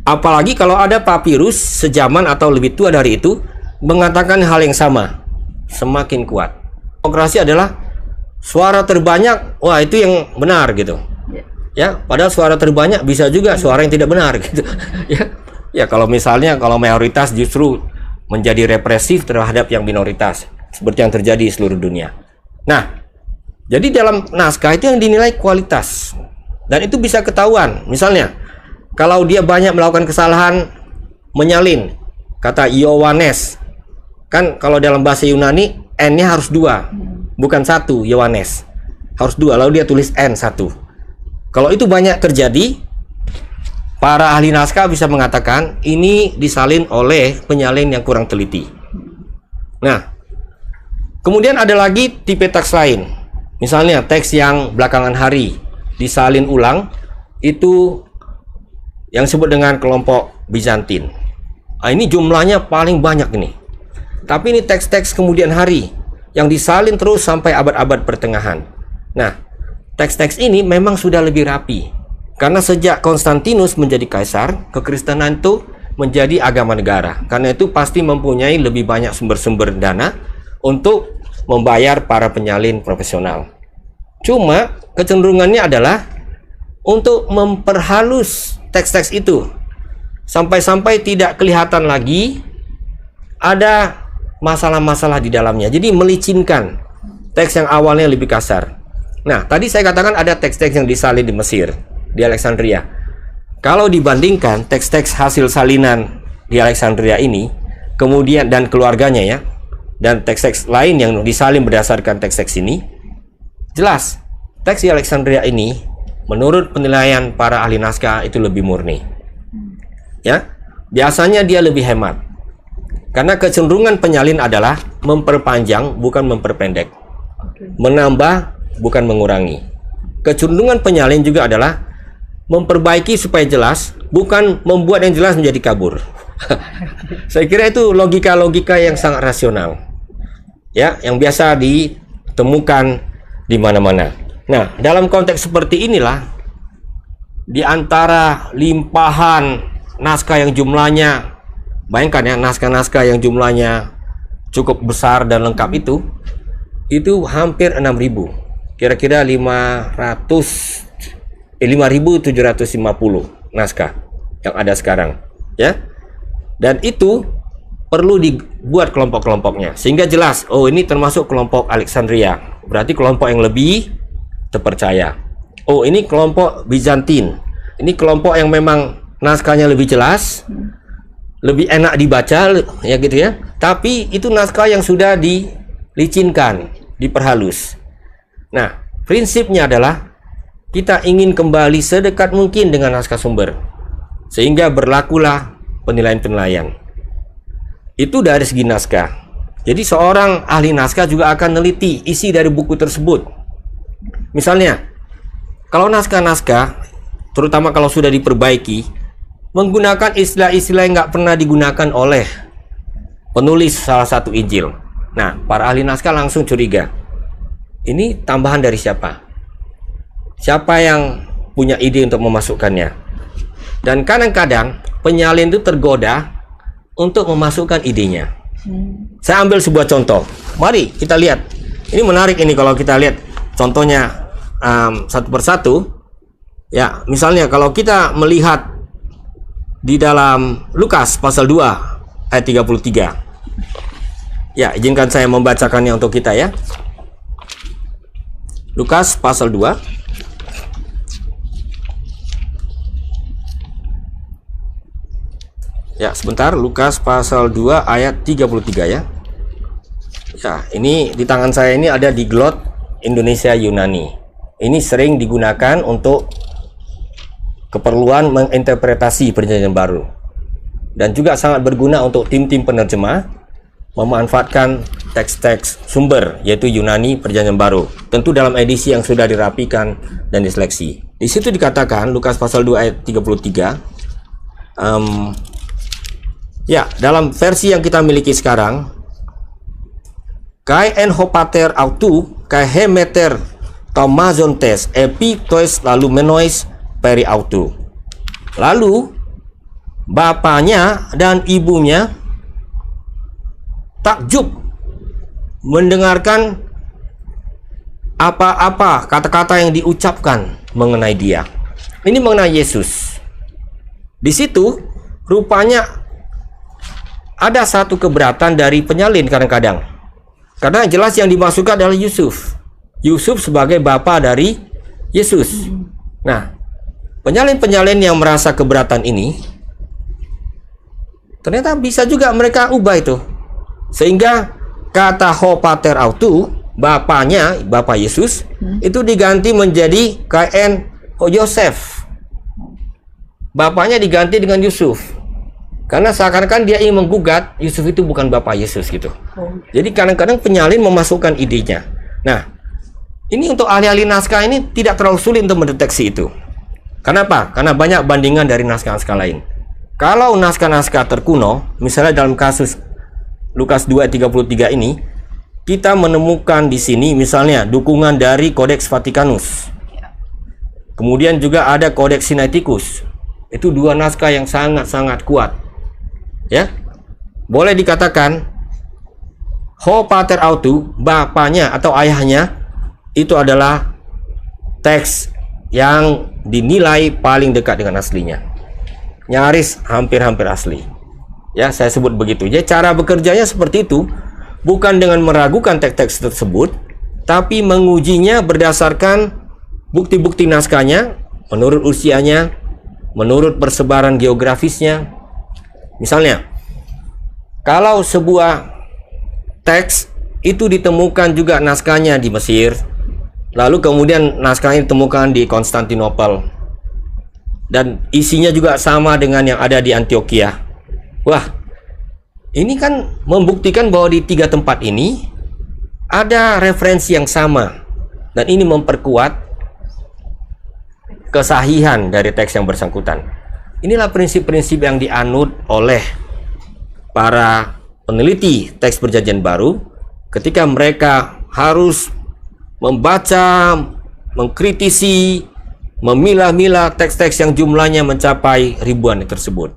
Apalagi kalau ada papirus sejaman atau lebih tua dari itu mengatakan hal yang sama, semakin kuat. Demokrasi adalah suara terbanyak, wah itu yang benar gitu. Ya, padahal suara terbanyak bisa juga suara yang tidak benar gitu. Ya kalau misalnya kalau mayoritas justru menjadi represif terhadap yang minoritas, seperti yang terjadi di seluruh dunia. Nah, jadi dalam naskah itu yang dinilai kualitas, dan itu bisa ketahuan. Misalnya, kalau dia banyak melakukan kesalahan menyalin, kata Iowanes, kan kalau dalam bahasa Yunani N-nya harus 2, bukan 1, Iowanes harus 2, lalu dia tulis N 1. Kalau itu banyak terjadi, para ahli naskah bisa mengatakan ini disalin oleh penyalin yang kurang teliti. Nah, kemudian ada lagi tipe teks lain. Misalnya teks yang belakangan hari disalin ulang, itu yang disebut dengan kelompok Bizantin. Nah, ini jumlahnya paling banyak ini. Tapi ini teks-teks kemudian hari yang disalin terus sampai abad-abad pertengahan. Nah, teks-teks ini memang sudah lebih rapi. Karena sejak Konstantinus menjadi kaisar, kekristenan itu menjadi agama negara. Karena itu pasti mempunyai lebih banyak sumber-sumber dana untuk membayar para penyalin profesional. Cuma kecenderungannya adalah untuk memperhalus teks-teks itu sampai-sampai tidak kelihatan lagi ada masalah-masalah di dalamnya. Jadi melicinkan teks yang awalnya lebih kasar. Nah, tadi saya katakan ada teks-teks yang disalin di Mesir, di Alexandria. Kalau dibandingkan teks-teks hasil salinan di Alexandria ini, kemudian dan keluarganya ya, dan teks-teks lain yang disalin berdasarkan teks-teks ini, jelas teks di Alexandria ini menurut penilaian para ahli naskah itu lebih murni. Ya, biasanya dia lebih hemat. Karena kecenderungan penyalin adalah memperpanjang bukan memperpendek. Menambah bukan mengurangi. Kecenderungan penyalin juga adalah memperbaiki supaya jelas, bukan membuat yang jelas menjadi kabur. Saya kira itu logika-logika yang sangat rasional. Ya, yang biasa ditemukan di mana-mana. Nah, dalam konteks seperti inilah, di antara limpahan naskah yang jumlahnya, bayangkan ya, naskah-naskah yang jumlahnya cukup besar dan lengkap itu hampir 6.000. Kira-kira 5.750 naskah yang ada sekarang, ya. Dan itu perlu dibuat kelompok-kelompoknya sehingga jelas, oh ini termasuk kelompok Alexandria, berarti kelompok yang lebih terpercaya. Oh ini kelompok Bizantin, ini kelompok yang memang naskahnya lebih jelas, lebih enak dibaca ya gitu ya. Tapi itu naskah yang sudah dilicinkan, diperhalus. Nah, prinsipnya adalah kita ingin kembali sedekat mungkin dengan naskah sumber, sehingga berlakulah penilaian-penilaian. Itu dari segi naskah. Jadi seorang ahli naskah juga akan neliti isi dari buku tersebut. Misalnya, kalau naskah-naskah, terutama kalau sudah diperbaiki, menggunakan istilah-istilah yang nggak pernah digunakan oleh penulis salah satu Injil. Nah, para ahli naskah langsung curiga. Ini tambahan dari siapa? Siapa yang punya ide untuk memasukkannya? Dan kadang-kadang penyalin itu tergoda untuk memasukkan idenya. Saya ambil sebuah contoh. Mari kita lihat. Ini menarik ini kalau kita lihat contohnya satu persatu. Ya, misalnya kalau kita melihat di dalam Lukas pasal 2 ayat 33. Ya, izinkan saya membacakannya untuk kita ya. Lukas pasal 2. Ya, sebentar. Lukas pasal 2 ayat 33 ya. Ya, ini di tangan saya ini ada di Glot Indonesia Yunani. Ini sering digunakan untuk keperluan menginterpretasi Perjanjian Baru. Dan juga sangat berguna untuk tim-tim penerjemah memanfaatkan teks-teks sumber, yaitu Yunani Perjanjian Baru. Tentu dalam edisi yang sudah dirapikan dan diseleksi. Di situ dikatakan, Lukas pasal 2 ayat 33, ya, dalam versi yang kita miliki sekarang, kai en hopater autu, kai hemeter tomazontes epi tois lalu menois peri autu. Lalu bapaknya dan ibunya takjub mendengarkan apa-apa kata-kata yang diucapkan mengenai dia. Ini mengenai Yesus. Di situ rupanya ada satu keberatan dari penyalin kadang-kadang. Karena jelas yang dimasukkan adalah Yusuf. Yusuf sebagai bapa dari Yesus. Nah, penyalin-penyalin yang merasa keberatan ini, ternyata bisa juga mereka ubah itu. Sehingga kata hopater autu, bapaknya, bapak Yesus, itu diganti menjadi kain Yosef. Bapaknya diganti dengan Yusuf. Karena seakan-akan dia ingin menggugat Yusuf itu bukan bapak Yesus gitu. Jadi kadang-kadang penyalin memasukkan idenya. Nah, ini untuk ahli-ahli naskah ini tidak terlalu sulit untuk mendeteksi itu. Kenapa? Karena banyak bandingan dari naskah-naskah lain. Kalau naskah-naskah terkuno, misalnya dalam kasus Lukas 2 ayat 33 ini, kita menemukan di sini misalnya dukungan dari Codex Vaticanus. Kemudian juga ada Codex Sinaiticus. Itu dua naskah yang sangat-sangat kuat. Ya, boleh dikatakan ho pater autu, bapaknya atau ayahnya, itu adalah teks yang dinilai paling dekat dengan aslinya, nyaris hampir-hampir asli. Ya, saya sebut begitu. Jadi cara bekerjanya seperti itu, bukan dengan meragukan teks-teks tersebut, tapi mengujinya berdasarkan bukti-bukti naskahnya, menurut usianya, menurut persebaran geografisnya. Misalnya, kalau sebuah teks itu ditemukan juga naskahnya di Mesir, lalu kemudian naskahnya ditemukan di Konstantinopel, dan isinya juga sama dengan yang ada di Antioquia. Wah, ini kan membuktikan bahwa di tiga tempat ini ada referensi yang sama, dan ini memperkuat kesahihan dari teks yang bersangkutan. Inilah prinsip-prinsip yang dianut oleh para peneliti teks Perjanjian Baru ketika mereka harus membaca, mengkritisi, memilah-milah teks-teks yang jumlahnya mencapai ribuan tersebut.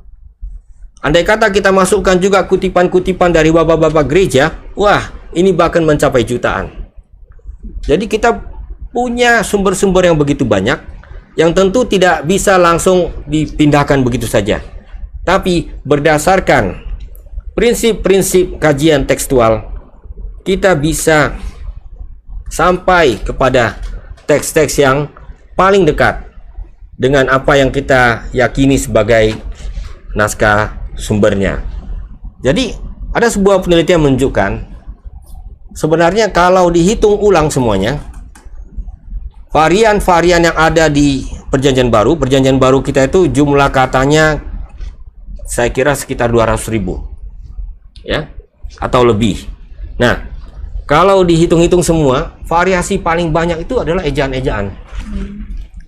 Andai kata kita masukkan juga kutipan-kutipan dari bapak-bapak gereja, wah, ini bahkan mencapai jutaan. Jadi kita punya sumber-sumber yang begitu banyak, yang tentu tidak bisa langsung dipindahkan begitu saja. Tapi berdasarkan prinsip-prinsip kajian tekstual, kita bisa sampai kepada teks-teks yang paling dekat dengan apa yang kita yakini sebagai naskah sumbernya. Jadi ada sebuah penelitian menunjukkan sebenarnya kalau dihitung ulang semuanya, varian-varian yang ada di Perjanjian Baru kita itu jumlah katanya saya kira sekitar 200.000 ya, atau lebih. Nah, kalau dihitung-hitung semua, variasi paling banyak itu adalah ejaan-ejaan.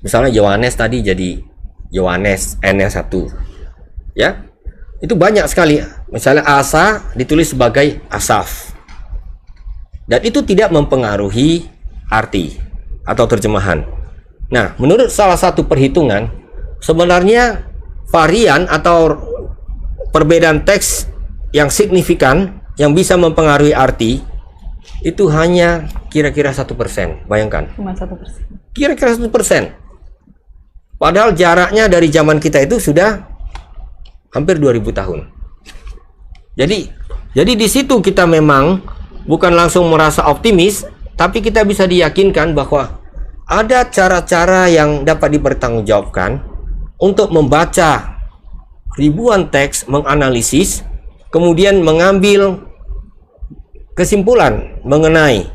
Misalnya Yohanes tadi jadi Yohanes N-1 ya, itu banyak sekali. Misalnya Asa ditulis sebagai Asaf, dan itu tidak mempengaruhi arti atau terjemahan. Nah, menurut salah satu perhitungan, sebenarnya varian atau perbedaan teks yang signifikan yang bisa mempengaruhi arti itu hanya kira-kira 1%. Bayangkan, Cuma 1%. kira-kira 1%. Padahal jaraknya dari zaman kita itu sudah hampir 2000 tahun. Jadi di situ kita memang bukan langsung merasa optimis, tapi kita bisa diyakinkan bahwa ada cara-cara yang dapat dipertanggungjawabkan untuk membaca ribuan teks, menganalisis, kemudian mengambil kesimpulan mengenai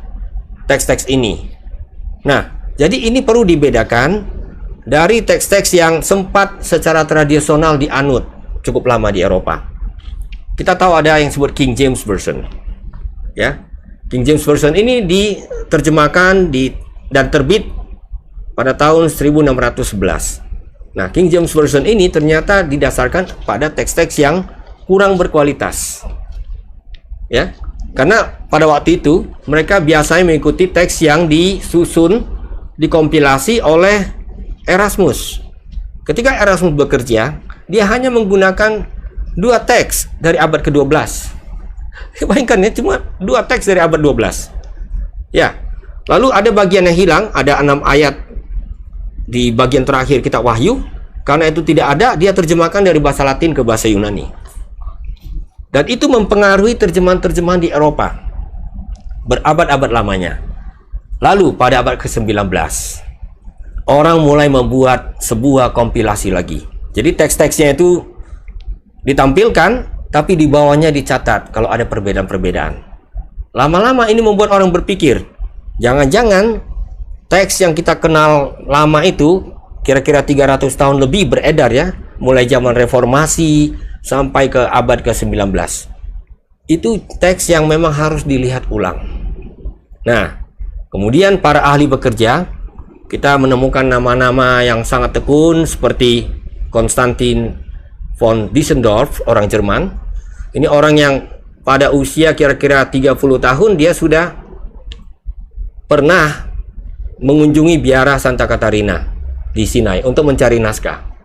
teks-teks ini. Nah, jadi ini perlu dibedakan dari teks-teks yang sempat secara tradisional dianut cukup lama di Eropa. Kita tahu ada yang disebut King James Version. Ya. King James Version ini diterjemahkan dan terbit pada tahun 1611. Nah, King James Version ini ternyata didasarkan pada teks-teks yang kurang berkualitas. Ya. Karena pada waktu itu mereka biasanya mengikuti teks yang disusun, dikompilasi oleh Erasmus. Ketika Erasmus bekerja, dia hanya menggunakan 2 teks dari abad ke-12. Bayangkan ya, cuma 2 teks dari abad 12. Ya. Lalu ada bagian yang hilang, ada 6 ayat di bagian terakhir kitab Wahyu. Karena itu tidak ada, dia terjemahkan dari bahasa Latin ke bahasa Yunani. Dan itu mempengaruhi terjemahan-terjemahan di Eropa berabad-abad lamanya. Lalu pada abad ke-19, orang mulai membuat sebuah kompilasi lagi. Jadi teks-teksnya itu ditampilkan, tapi di bawahnya dicatat kalau ada perbedaan-perbedaan. Lama-lama ini membuat orang berpikir, jangan-jangan teks yang kita kenal lama itu kira-kira 300 tahun lebih beredar ya, mulai zaman reformasi sampai ke abad ke-19. Itu teks yang memang harus dilihat ulang. Nah, kemudian para ahli bekerja, kita menemukan nama-nama yang sangat tekun seperti Konstantin von Diesendorf, orang Jerman. Ini orang yang pada usia kira-kira 30 tahun dia sudah pernah mengunjungi biara Santa Catarina di Sinai untuk mencari naskah.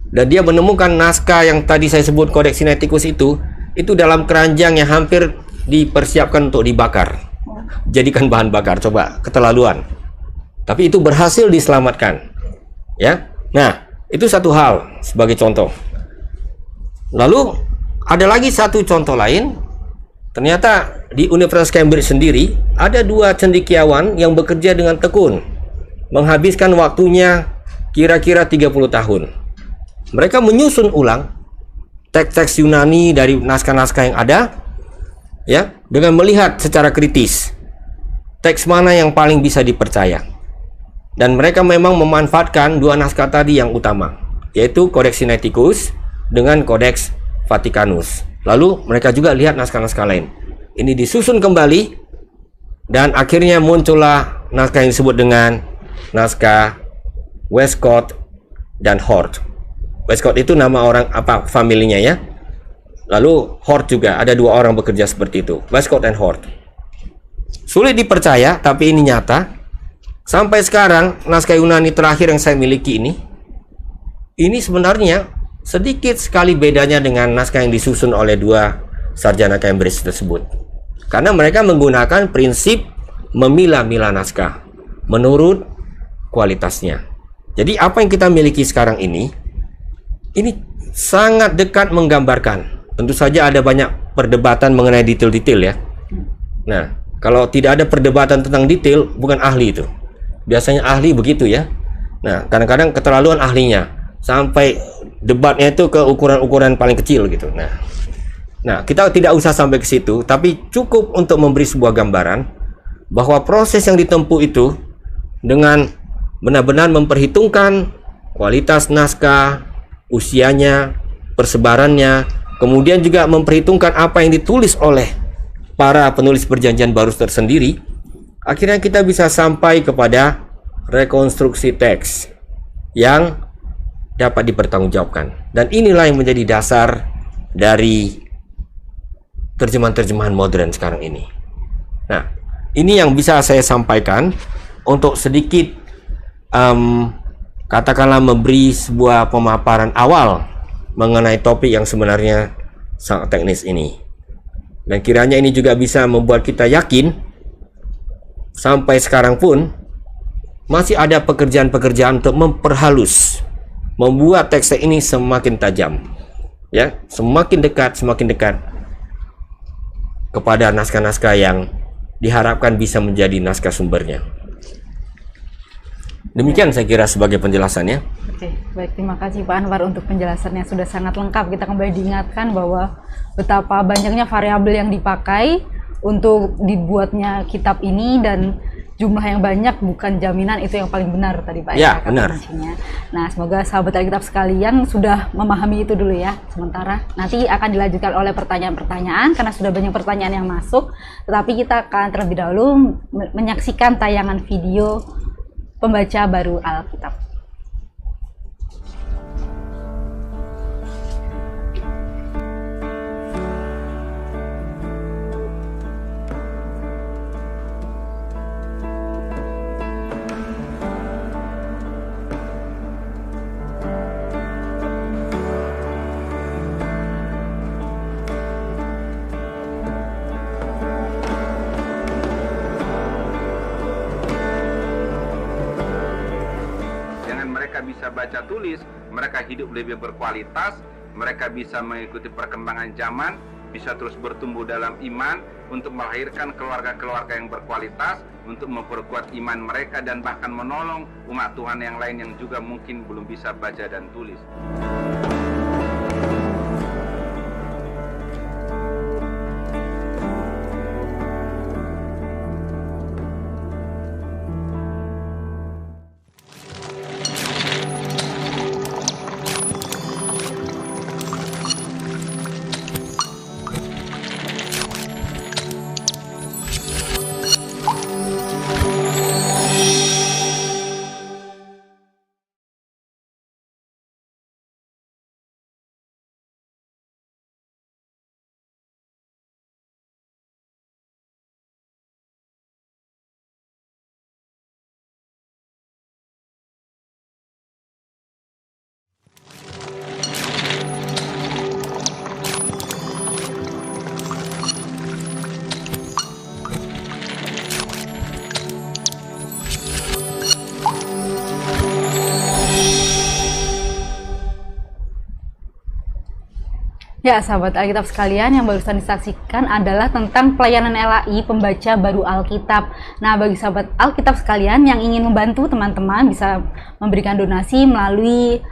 Dan dia menemukan naskah yang tadi saya sebut Codex Sinaiticus itu dalam keranjang yang hampir dipersiapkan untuk dibakar. Jadikan bahan bakar, coba keterlaluan. Tapi itu berhasil diselamatkan. Ya. Nah, itu satu hal sebagai contoh. Lalu ada lagi satu contoh lain. Ternyata di Universitas Cambridge sendiri ada 2 cendekiawan yang bekerja dengan tekun, menghabiskan waktunya kira-kira 30 tahun. Mereka menyusun ulang teks-teks Yunani dari naskah-naskah yang ada, ya, dengan melihat secara kritis teks mana yang paling bisa dipercaya. Dan mereka memang memanfaatkan 2 naskah tadi yang utama, yaitu Codex Sinaiticus dengan Codex Vaticanus. Lalu mereka juga lihat naskah-naskah lain. Ini disusun kembali dan akhirnya muncullah naskah yang disebut dengan naskah Westcott dan Hort. Westcott itu nama orang apa familinya ya. Lalu Hort juga ada 2 orang bekerja seperti itu, Westcott dan Hort. Sulit dipercaya tapi ini nyata. Sampai sekarang naskah Yunani terakhir yang saya miliki ini sebenarnya sedikit sekali bedanya dengan naskah yang disusun oleh 2 sarjana Cambridge tersebut. Karena mereka menggunakan prinsip memilah-milah naskah menurut kualitasnya. Jadi apa yang kita miliki sekarang ini sangat dekat menggambarkan. Tentu saja ada banyak perdebatan mengenai detail-detail ya. Nah, kalau tidak ada perdebatan tentang detail, bukan ahli itu. Biasanya ahli begitu ya. Nah, kadang-kadang keterlaluan ahlinya. sampai debatnya itu ke ukuran-ukuran paling kecil gitu. Nah, kita tidak usah sampai ke situ, tapi cukup untuk memberi sebuah gambaran bahwa proses yang ditempuh itu dengan benar-benar memperhitungkan kualitas naskah, usianya, persebarannya, kemudian juga memperhitungkan apa yang ditulis oleh para penulis perjanjian baru tersendiri, akhirnya kita bisa sampai kepada rekonstruksi teks yang dapat dipertanggungjawabkan. Dan inilah yang menjadi dasar dari terjemahan-terjemahan modern sekarang ini. Nah, ini yang bisa saya sampaikan untuk sedikit katakanlah memberi sebuah pemaparan awal mengenai topik yang sebenarnya sangat teknis ini. Dan kiranya ini juga bisa membuat kita yakin sampai sekarang pun masih ada pekerjaan-pekerjaan untuk memperhalus, membuat teks ini semakin tajam, ya, semakin dekat kepada naskah-naskah yang diharapkan bisa menjadi naskah sumbernya. Demikian saya kira sebagai penjelasannya. Oke, baik, terima kasih Pak Anwar untuk penjelasannya, sudah sangat lengkap. Kita kembali diingatkan bahwa betapa banyaknya variabel yang dipakai untuk dibuatnya kitab ini, dan jumlah yang banyak bukan jaminan itu yang paling benar tadi Pak. Ya, benar. Kuncinya. Nah, semoga sahabat Alkitab sekalian sudah memahami itu dulu ya. Sementara nanti akan dilanjutkan oleh pertanyaan-pertanyaan karena sudah banyak pertanyaan yang masuk. Tetapi kita akan terlebih dahulu menyaksikan tayangan video pembaca baru Alkitab. Bisa baca tulis, mereka hidup lebih berkualitas, mereka bisa mengikuti perkembangan zaman, bisa terus bertumbuh dalam iman untuk melahirkan keluarga-keluarga yang berkualitas, untuk memperkuat iman mereka dan bahkan menolong umat Tuhan yang lain yang juga mungkin belum bisa baca dan tulis. Ya, sahabat Alkitab sekalian, yang barusan disaksikan adalah tentang pelayanan LAI pembaca baru Alkitab. Nah, bagi sahabat Alkitab sekalian yang ingin membantu teman-teman bisa memberikan donasi melalui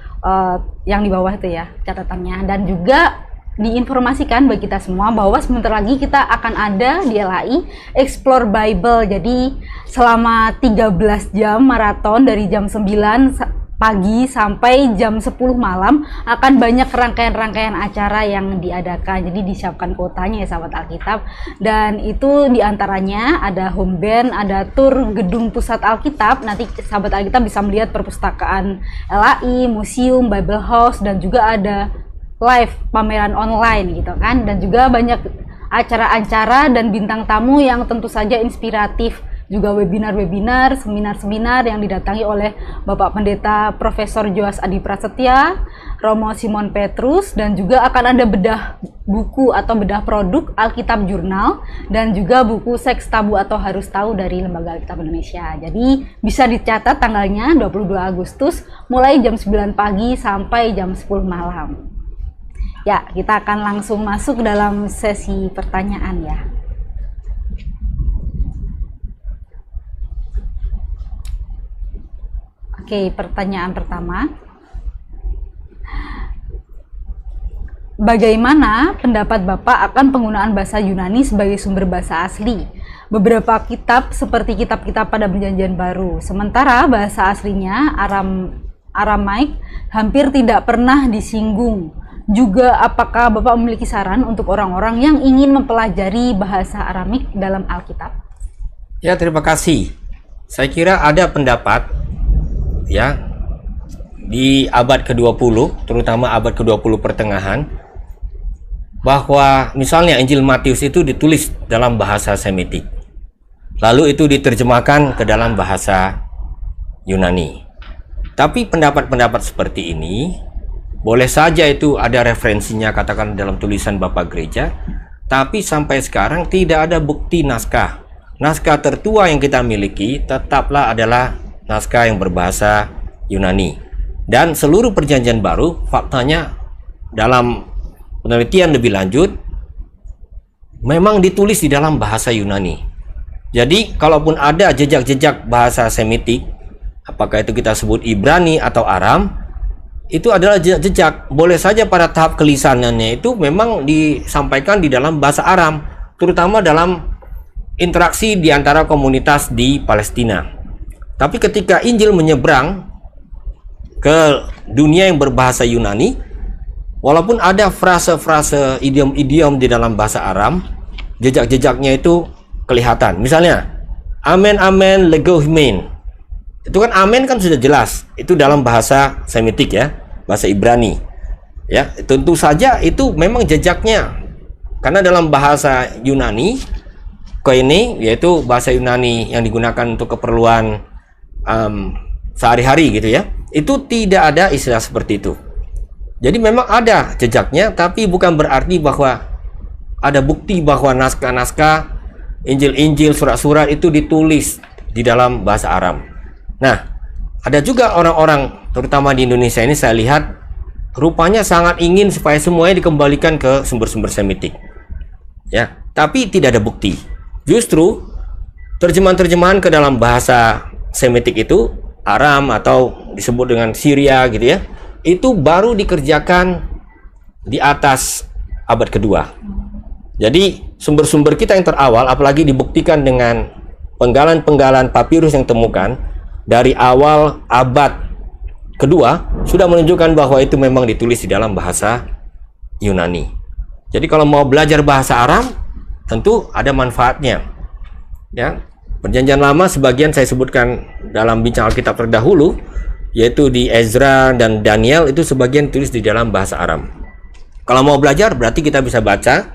yang di bawah itu ya catatannya, dan juga diinformasikan bagi kita semua bahwa sebentar lagi kita akan ada di LAI Explore Bible. Jadi selama 13 jam maraton dari jam 9 pagi sampai jam 10 malam akan banyak rangkaian-rangkaian acara yang diadakan. Jadi disiapkan kuotanya ya sahabat Alkitab, dan itu diantaranya ada home band, ada tur gedung pusat Alkitab. Nanti sahabat Alkitab bisa melihat perpustakaan LAI, museum, Bible House, dan juga ada live pameran online gitu kan, dan juga banyak acara-acara dan bintang tamu yang tentu saja inspiratif, juga webinar-webinar, seminar-seminar yang didatangi oleh Bapak Pendeta Profesor Joas Adi Prasetya, Romo Simon Petrus, dan juga akan ada bedah buku atau bedah produk Alkitab Jurnal, dan juga buku Seks Tabu atau Harus Tahu dari Lembaga Alkitab Indonesia. Jadi bisa dicatat tanggalnya 22 Agustus mulai jam 9 pagi sampai jam 10 malam. Ya, kita akan langsung masuk dalam sesi pertanyaan ya. Oke, pertanyaan pertama. bagaimana pendapat Bapak akan penggunaan bahasa Yunani sebagai sumber bahasa asli? Beberapa kitab seperti kitab-kitab pada Perjanjian Baru, sementara bahasa aslinya Aramaik hampir tidak pernah disinggung. Juga apakah Bapak memiliki saran untuk orang-orang yang ingin mempelajari bahasa Aramik dalam Alkitab? Ya, terima kasih. Saya kira ada pendapat ya di abad ke-20, terutama abad ke-20 pertengahan, bahwa misalnya Injil Matius itu ditulis dalam bahasa Semitik. Lalu itu diterjemahkan ke dalam bahasa Yunani. Tapi pendapat-pendapat seperti ini boleh saja itu ada referensinya, katakan dalam tulisan Bapak Gereja, tapi sampai sekarang tidak ada bukti naskah. Naskah tertua yang kita miliki tetaplah adalah naskah yang berbahasa Yunani. Dan seluruh Perjanjian Baru faktanya dalam penelitian lebih lanjut memang ditulis di dalam bahasa Yunani. Jadi kalaupun ada jejak-jejak bahasa Semitik, apakah itu kita sebut Ibrani atau Aram, itu adalah jejak. Boleh saja pada tahap kelisanannya itu memang disampaikan di dalam bahasa Aram, terutama dalam interaksi di antara komunitas di Palestina. Tapi ketika Injil menyeberang ke dunia yang berbahasa Yunani, walaupun ada frase-frase idiom-idiom di dalam bahasa Aram, jejak-jejaknya itu kelihatan. Misalnya, amen amen legohimen. Itu kan amen kan sudah jelas, itu dalam bahasa Semitik ya, bahasa Ibrani. Ya, tentu saja itu memang jejaknya. Karena dalam bahasa Yunani, koine, yaitu bahasa Yunani yang digunakan untuk keperluan sehari-hari gitu ya, itu tidak ada istilah seperti itu. Jadi memang ada jejaknya, tapi bukan berarti bahwa ada bukti bahwa naskah-naskah, Injil-Injil, surat-surat itu ditulis di dalam bahasa Aram. Nah, ada juga orang-orang, terutama di Indonesia ini saya lihat, rupanya sangat ingin supaya semuanya dikembalikan ke sumber-sumber Semitik. Ya, tapi tidak ada bukti. Justru terjemahan-terjemahan ke dalam bahasa Semitik itu, Aram atau disebut dengan Syria gitu ya, itu baru dikerjakan di atas abad kedua. Jadi sumber-sumber kita yang terawal, apalagi dibuktikan dengan penggalan-penggalan papirus yang temukan dari awal abad kedua, sudah menunjukkan bahwa itu memang ditulis di dalam bahasa Yunani. Jadi kalau mau belajar bahasa Aram, tentu ada manfaatnya. Ya, Perjanjian Lama sebagian saya sebutkan dalam bincang Alkitab terdahulu, yaitu di Ezra dan Daniel, itu sebagian tulis di dalam bahasa Aram. Kalau mau belajar berarti kita bisa baca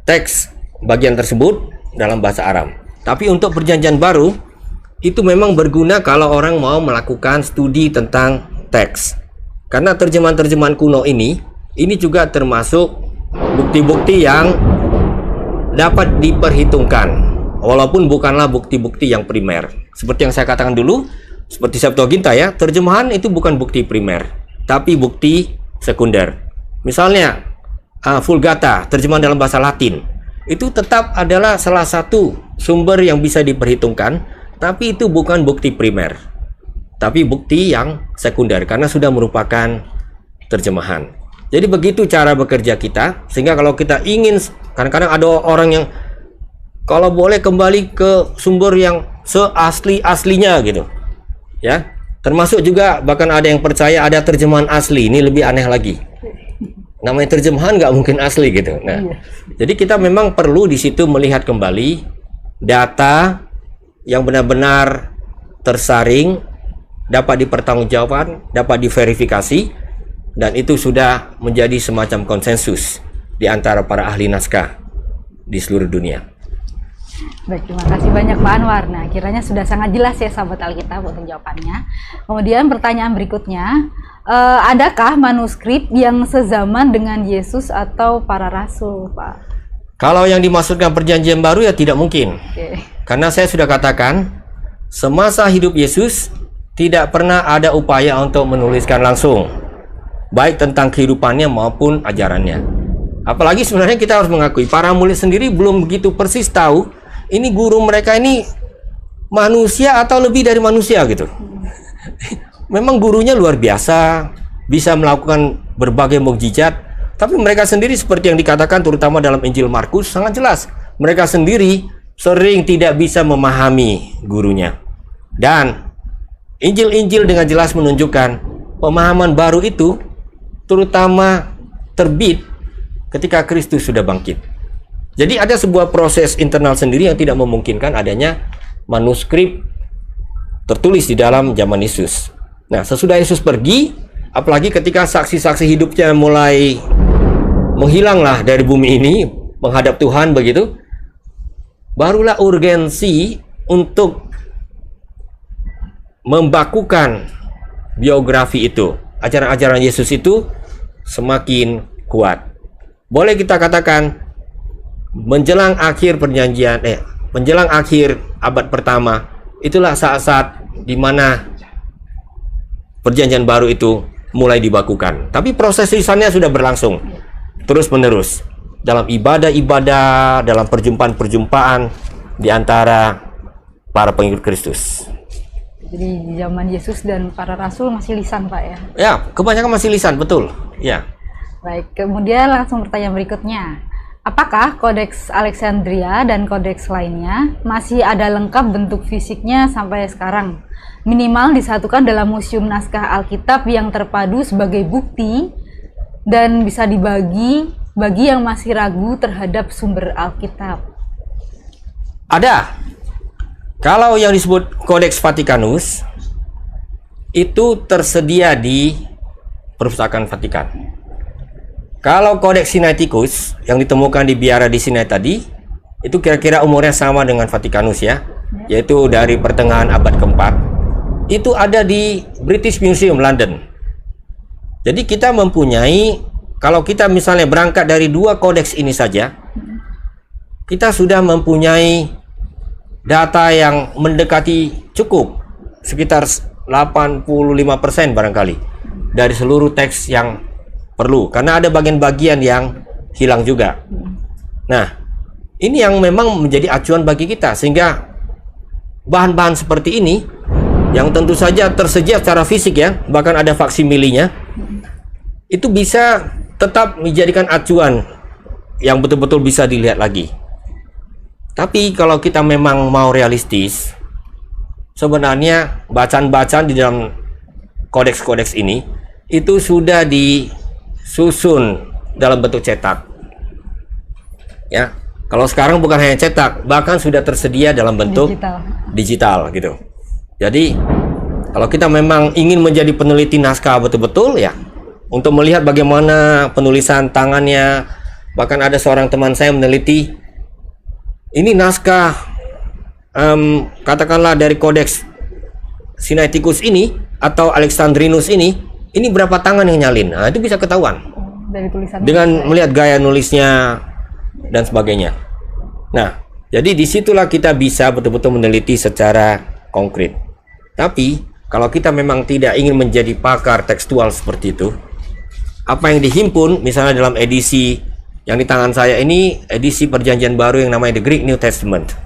teks bagian tersebut dalam bahasa Aram. Tapi untuk Perjanjian Baru itu memang berguna kalau orang mau melakukan studi tentang teks. Karena terjemahan-terjemahan kuno ini juga termasuk bukti-bukti yang dapat diperhitungkan, walaupun bukanlah bukti-bukti yang primer. Seperti yang saya katakan dulu, seperti Septuaginta ya, terjemahan itu bukan bukti primer, tapi bukti sekunder. Misalnya Vulgata, terjemahan dalam bahasa Latin, itu tetap adalah salah satu sumber yang bisa diperhitungkan, tapi itu bukan bukti primer, tapi bukti yang sekunder karena sudah merupakan terjemahan. Jadi begitu cara bekerja kita, sehingga kalau kita ingin, kadang-kadang ada orang yang kalau boleh kembali ke sumber yang seasli-aslinya gitu ya, termasuk juga bahkan ada yang percaya ada terjemahan asli. Ini lebih aneh lagi, namanya terjemahan nggak mungkin asli gitu. Nah, jadi kita memang perlu di situ melihat kembali data yang benar-benar tersaring, dapat dipertanggungjawabkan, dapat diverifikasi, dan itu sudah menjadi semacam konsensus di antara para ahli naskah di seluruh dunia. Baik, terima kasih banyak Pak Anwar. Nah, kiranya sudah sangat jelas ya sahabat Alkitab untuk jawabannya. Kemudian pertanyaan berikutnya, adakah manuskrip yang sezaman dengan Yesus atau para rasul, Pak? Kalau yang dimaksudkan Perjanjian Baru ya tidak mungkin. Karena saya sudah katakan, semasa hidup Yesus tidak pernah ada upaya untuk menuliskan langsung, baik tentang kehidupannya maupun ajarannya. Apalagi sebenarnya kita harus mengakui, para murid sendiri belum begitu persis tahu ini guru mereka ini manusia atau lebih dari manusia gitu. Memang gurunya luar biasa, bisa melakukan berbagai mukjizat, Tapi mereka sendiri seperti yang dikatakan terutama dalam Injil Markus sangat jelas. Mereka sendiri sering tidak bisa memahami gurunya. Dan Injil-Injil dengan jelas menunjukkan pemahaman baru itu terutama terbit ketika Kristus sudah bangkit. Jadi ada sebuah proses internal sendiri yang tidak memungkinkan adanya manuskrip tertulis di dalam zaman Yesus. Nah, sesudah Yesus pergi, apalagi ketika saksi-saksi hidupnya mulai menghilanglah dari bumi ini, menghadap Tuhan begitu, barulah urgensi untuk membakukan biografi itu. Ajaran-ajaran Yesus itu semakin kuat. Boleh kita katakan menjelang akhir menjelang akhir abad pertama, itulah saat-saat di mana perjanjian baru itu mulai dibakukan. Tapi proses lisannya sudah berlangsung terus-menerus dalam ibadah-ibadah, dalam perjumpaan-perjumpaan di antara para pengikut Kristus. Jadi di zaman Yesus dan para rasul masih lisan, Pak, ya? Ya, kebanyakan masih lisan, betul. Ya. Baik, kemudian langsung pertanyaan berikutnya. Apakah Kodeks Alexandria dan kodeks lainnya masih ada lengkap bentuk fisiknya sampai sekarang? Minimal disatukan dalam museum naskah Alkitab yang terpadu sebagai bukti dan bisa dibagi bagi yang masih ragu terhadap sumber Alkitab. Ada. Kalau yang disebut Kodeks Vatikanus itu tersedia di Perpustakaan Vatikan. Kalau Kodeks Sinaiticus yang ditemukan di biara di Sinai tadi, itu kira-kira umurnya sama dengan Vatikanus ya, yaitu dari pertengahan abad keempat. Itu ada di British Museum London. Jadi kita mempunyai, kalau kita misalnya berangkat dari dua kodeks ini saja, kita sudah mempunyai data yang mendekati cukup, sekitar 85% barangkali dari seluruh teks yang perlu, karena ada bagian-bagian yang hilang juga. Nah, ini yang memang menjadi acuan bagi kita, sehingga bahan-bahan seperti ini yang tentu saja tersedia secara fisik ya, bahkan ada faksimilinya, itu bisa tetap dijadikan acuan yang betul-betul bisa dilihat lagi. Tapi kalau kita memang mau realistis, sebenarnya bacaan-bacaan di dalam kodeks-kodeks ini itu sudah disusun dalam bentuk cetak. Ya, kalau sekarang bukan hanya cetak, bahkan sudah tersedia dalam bentuk digital gitu. Jadi, kalau kita memang ingin menjadi peneliti naskah betul-betul ya, untuk melihat bagaimana penulisan tangannya, bahkan ada seorang teman saya meneliti ini naskah katakanlah dari kodeks Sinaiticus ini atau Alexandrinus ini berapa tangan yang nyalin. Nah, itu bisa ketahuan dari tulisan dengan melihat gaya nulisnya dan sebagainya. Nah, jadi disitulah kita bisa betul-betul meneliti secara konkret. Tapi kalau kita memang tidak ingin menjadi pakar tekstual seperti itu, apa yang dihimpun misalnya dalam edisi yang di tangan saya ini, edisi perjanjian baru yang namanya The Greek New Testament,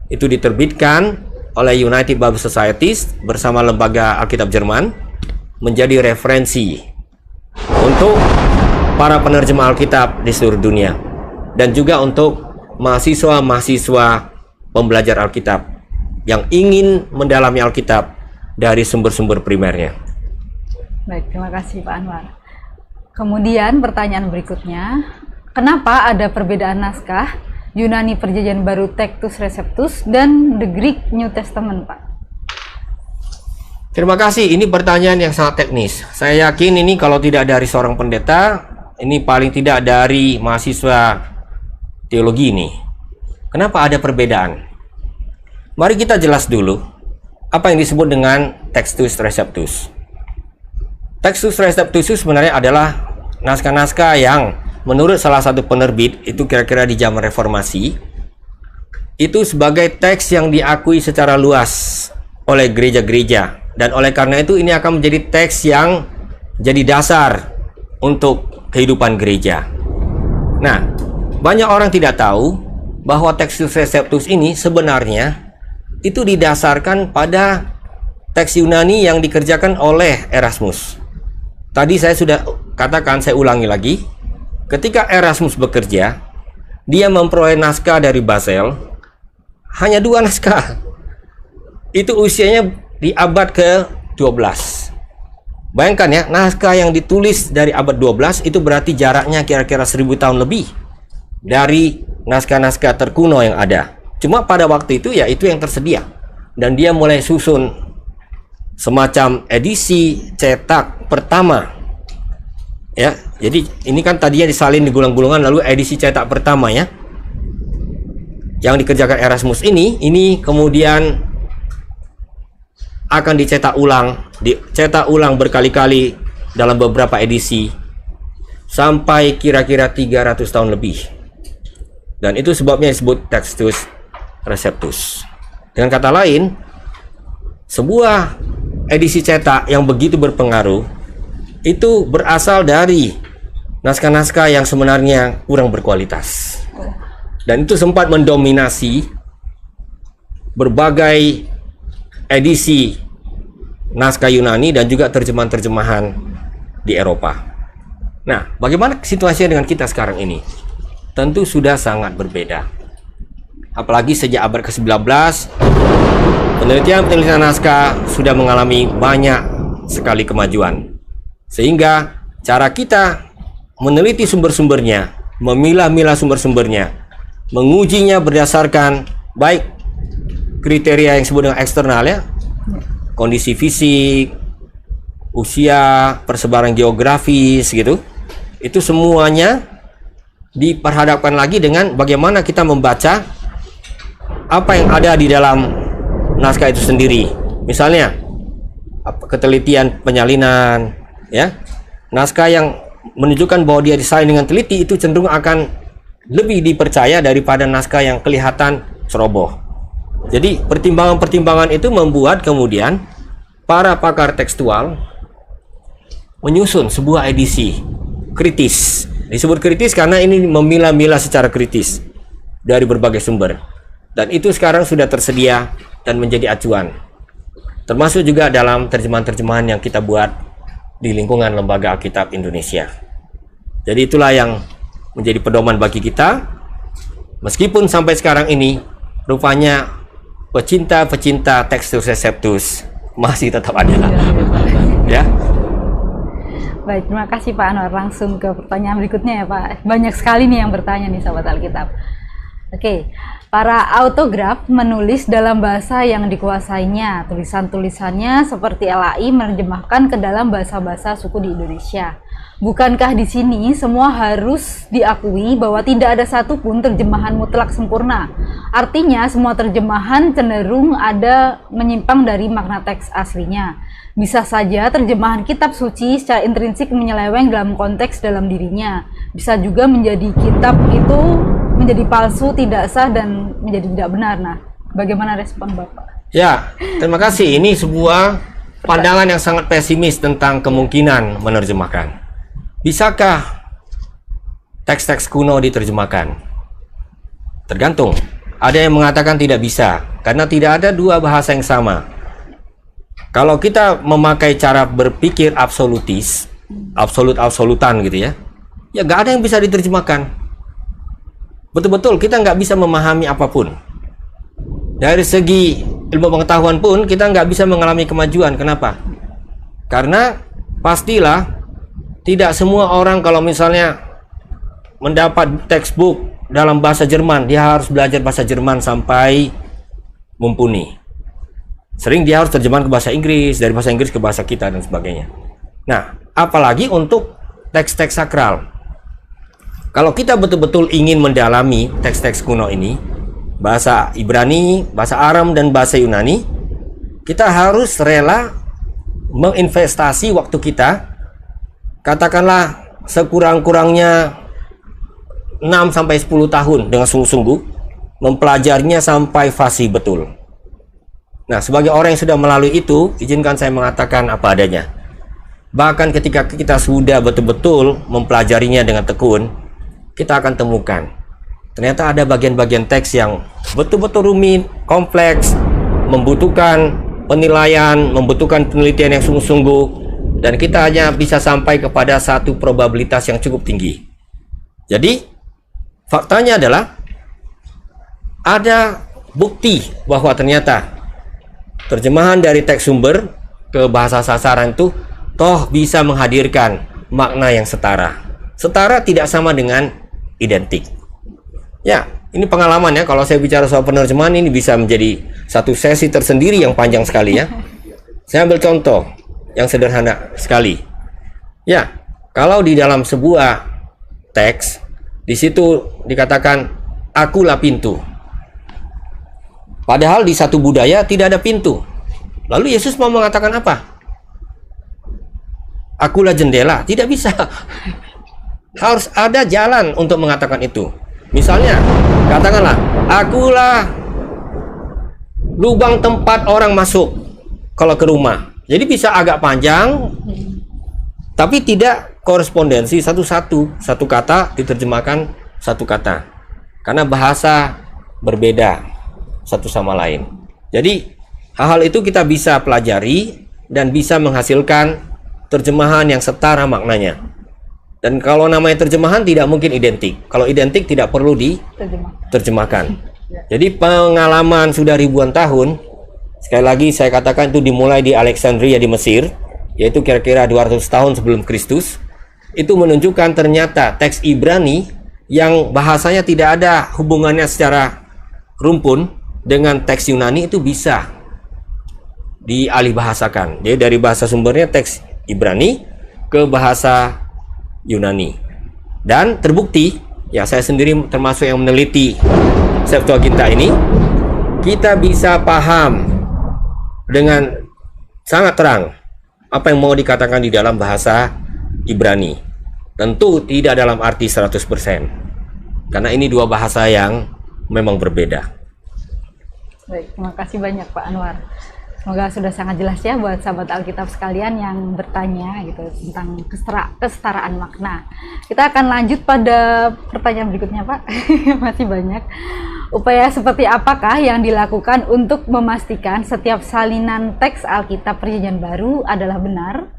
itu diterbitkan oleh United Bible Societies bersama Lembaga Alkitab Jerman, menjadi referensi untuk para penerjemah Alkitab di seluruh dunia, dan juga untuk mahasiswa-mahasiswa pembelajar Alkitab yang ingin mendalami Alkitab dari sumber-sumber primernya. Baik, terima kasih Pak Anwar. Kemudian pertanyaan berikutnya, kenapa ada perbedaan naskah Yunani Perjanjian Baru Textus Receptus dan The Greek New Testament, Pak? Terima kasih, ini pertanyaan yang sangat teknis. Saya yakin ini kalau tidak dari seorang pendeta, ini paling tidak dari mahasiswa teologi ini. Kenapa ada perbedaan? Mari kita jelas dulu apa yang disebut dengan Textus Receptus. Textus Receptus itu sebenarnya adalah naskah-naskah yang menurut salah satu penerbit itu kira-kira di zaman reformasi itu sebagai teks yang diakui secara luas oleh gereja-gereja, dan oleh karena itu ini akan menjadi teks yang jadi dasar untuk kehidupan gereja. Nah, banyak orang tidak tahu bahwa Textus Receptus ini sebenarnya itu didasarkan pada teks Yunani yang dikerjakan oleh Erasmus. Tadi saya sudah katakan, saya ulangi lagi, ketika Erasmus bekerja, dia memperoleh naskah dari Basel, hanya 2 naskah. Itu usianya di abad ke-12. Bayangkan ya, naskah yang ditulis dari abad 12 itu berarti jaraknya kira-kira 1000 tahun lebih dari naskah-naskah terkuno yang ada. Cuma pada waktu itu ya itu yang tersedia. Dan dia mulai susun semacam edisi cetak pertama. Ya, jadi ini kan tadinya disalin di gulung-gulungan, lalu edisi cetak pertama ya. Yang dikerjakan Erasmus ini kemudian akan dicetak ulang berkali-kali dalam beberapa edisi sampai kira-kira 300 tahun lebih. Dan itu sebabnya disebut Textus Receptus. Dengan kata lain, sebuah edisi cetak yang begitu berpengaruh itu berasal dari naskah-naskah yang sebenarnya kurang berkualitas. Dan itu sempat mendominasi berbagai edisi naskah Yunani dan juga terjemahan-terjemahan di Eropa. Nah, bagaimana situasinya dengan kita sekarang ini? Tentu sudah sangat berbeda. Apalagi sejak abad ke-19, penelitian naskah sudah mengalami banyak sekali kemajuan. Sehingga cara kita meneliti sumber-sumbernya, memilah-milah sumber-sumbernya, mengujinya berdasarkan baik kriteria yang disebut dengan eksternal ya, kondisi fisik, usia, persebaran geografis gitu. Itu semuanya diperhadapkan lagi dengan bagaimana kita membaca apa yang ada di dalam naskah itu sendiri. Misalnya ketelitian penyalinan ya. Naskah yang menunjukkan bahwa dia disalin dengan teliti itu cenderung akan lebih dipercaya daripada naskah yang kelihatan ceroboh. Jadi pertimbangan-pertimbangan itu membuat kemudian para pakar tekstual menyusun sebuah edisi kritis. Disebut kritis karena ini memilah-milah secara kritis dari berbagai sumber. Dan itu sekarang sudah tersedia dan menjadi acuan. Termasuk juga dalam terjemahan-terjemahan yang kita buat di lingkungan Lembaga Alkitab Indonesia. Jadi itulah yang menjadi pedoman bagi kita. Meskipun sampai sekarang ini rupanya pecinta-pecinta Textus Receptus masih tetap ada. Ya. Baik, terima kasih Pak Anwar. Langsung ke pertanyaan berikutnya ya Pak. Banyak sekali nih yang bertanya nih sahabat Alkitab. Oke, para autograf menulis dalam bahasa yang dikuasainya. Tulisan-tulisannya seperti LAI menerjemahkan ke dalam bahasa-bahasa suku di Indonesia. Bukankah di sini semua harus diakui bahwa tidak ada satupun terjemahan mutlak sempurna? Artinya semua terjemahan cenderung ada menyimpang dari makna teks aslinya. Bisa saja terjemahan kitab suci secara intrinsik menyeleweng dalam konteks dalam dirinya. Bisa juga menjadi kitab itu menjadi palsu, tidak sah, dan menjadi tidak benar. Nah, bagaimana respon Bapak? Ya, terima kasih. Ini sebuah pandangan yang sangat pesimis tentang kemungkinan menerjemahkan. Bisakah teks-teks kuno diterjemahkan? Tergantung. Ada yang mengatakan tidak bisa, karena tidak ada dua bahasa yang sama. Kalau kita memakai cara berpikir absolutis, absolutan gitu ya, ya nggak ada yang bisa diterjemahkan. Betul-betul kita nggak bisa memahami apapun. Dari segi ilmu pengetahuan pun kita nggak bisa mengalami kemajuan. Kenapa? Karena pastilah tidak semua orang kalau misalnya mendapat textbook dalam bahasa Jerman, dia harus belajar bahasa Jerman sampai mumpuni. Sering dia harus terjemahan ke bahasa Inggris, dari bahasa Inggris ke bahasa kita dan sebagainya. Nah, apalagi untuk teks-teks sakral. Kalau kita betul-betul ingin mendalami teks-teks kuno ini, bahasa Ibrani, bahasa Aram, dan bahasa Yunani, kita harus rela menginvestasi waktu kita, katakanlah sekurang-kurangnya 6-10 tahun dengan sungguh-sungguh, mempelajarinya sampai fasih betul. Nah, sebagai orang yang sudah melalui itu, izinkan saya mengatakan apa adanya. Bahkan ketika kita sudah betul-betul mempelajarinya dengan tekun, kita akan temukan ternyata ada bagian-bagian teks yang betul-betul rumit, kompleks, membutuhkan penilaian, membutuhkan penelitian yang sungguh-sungguh, dan kita hanya bisa sampai kepada satu probabilitas yang cukup tinggi. Jadi faktanya adalah ada bukti bahwa ternyata terjemahan dari teks sumber ke bahasa sasaran itu toh bisa menghadirkan makna yang setara. Setara tidak sama dengan identik. Ya, ini pengalaman ya. Kalau saya bicara soal penerjemahan ini bisa menjadi satu sesi tersendiri yang panjang sekali ya. Saya ambil contoh yang sederhana sekali. Ya, kalau di dalam sebuah teks di situ dikatakan akulah pintu. Padahal di satu budaya tidak ada pintu. Lalu Yesus mau mengatakan apa? Akulah jendela. Tidak bisa. Harus ada jalan untuk mengatakan itu. Misalnya, katakanlah, akulah lubang tempat orang masuk kalau ke rumah. Jadi bisa agak panjang, tapi tidak korespondensi satu-satu. Satu kata diterjemahkan satu kata. Karena bahasa berbeda satu sama lain. Jadi hal-hal itu kita bisa pelajari dan bisa menghasilkan terjemahan yang setara maknanya. Dan kalau namanya terjemahan tidak mungkin identik. Kalau identik tidak perlu diterjemahkan. Jadi pengalaman sudah ribuan tahun. Sekali lagi saya katakan itu dimulai di Alexandria di Mesir, yaitu kira-kira 200 tahun sebelum Kristus. Itu menunjukkan ternyata teks Ibrani yang bahasanya tidak ada hubungannya secara rumpun dengan teks Yunani itu bisa dialihbahasakan. Jadi dari bahasa sumbernya teks Ibrani ke bahasa Yunani. Dan terbukti, ya saya sendiri termasuk yang meneliti Septuaginta ini, kita bisa paham dengan sangat terang apa yang mau dikatakan di dalam bahasa Ibrani. Tentu tidak dalam arti 100%. Karena ini dua bahasa yang memang berbeda. Baik, terima kasih banyak Pak Anwar. Semoga sudah sangat jelas ya buat sahabat Alkitab sekalian yang bertanya gitu tentang kesetaraan makna. Kita akan lanjut pada pertanyaan berikutnya Pak. Masih banyak. Upaya seperti apakah yang dilakukan untuk memastikan setiap salinan teks Alkitab Perjanjian Baru adalah benar?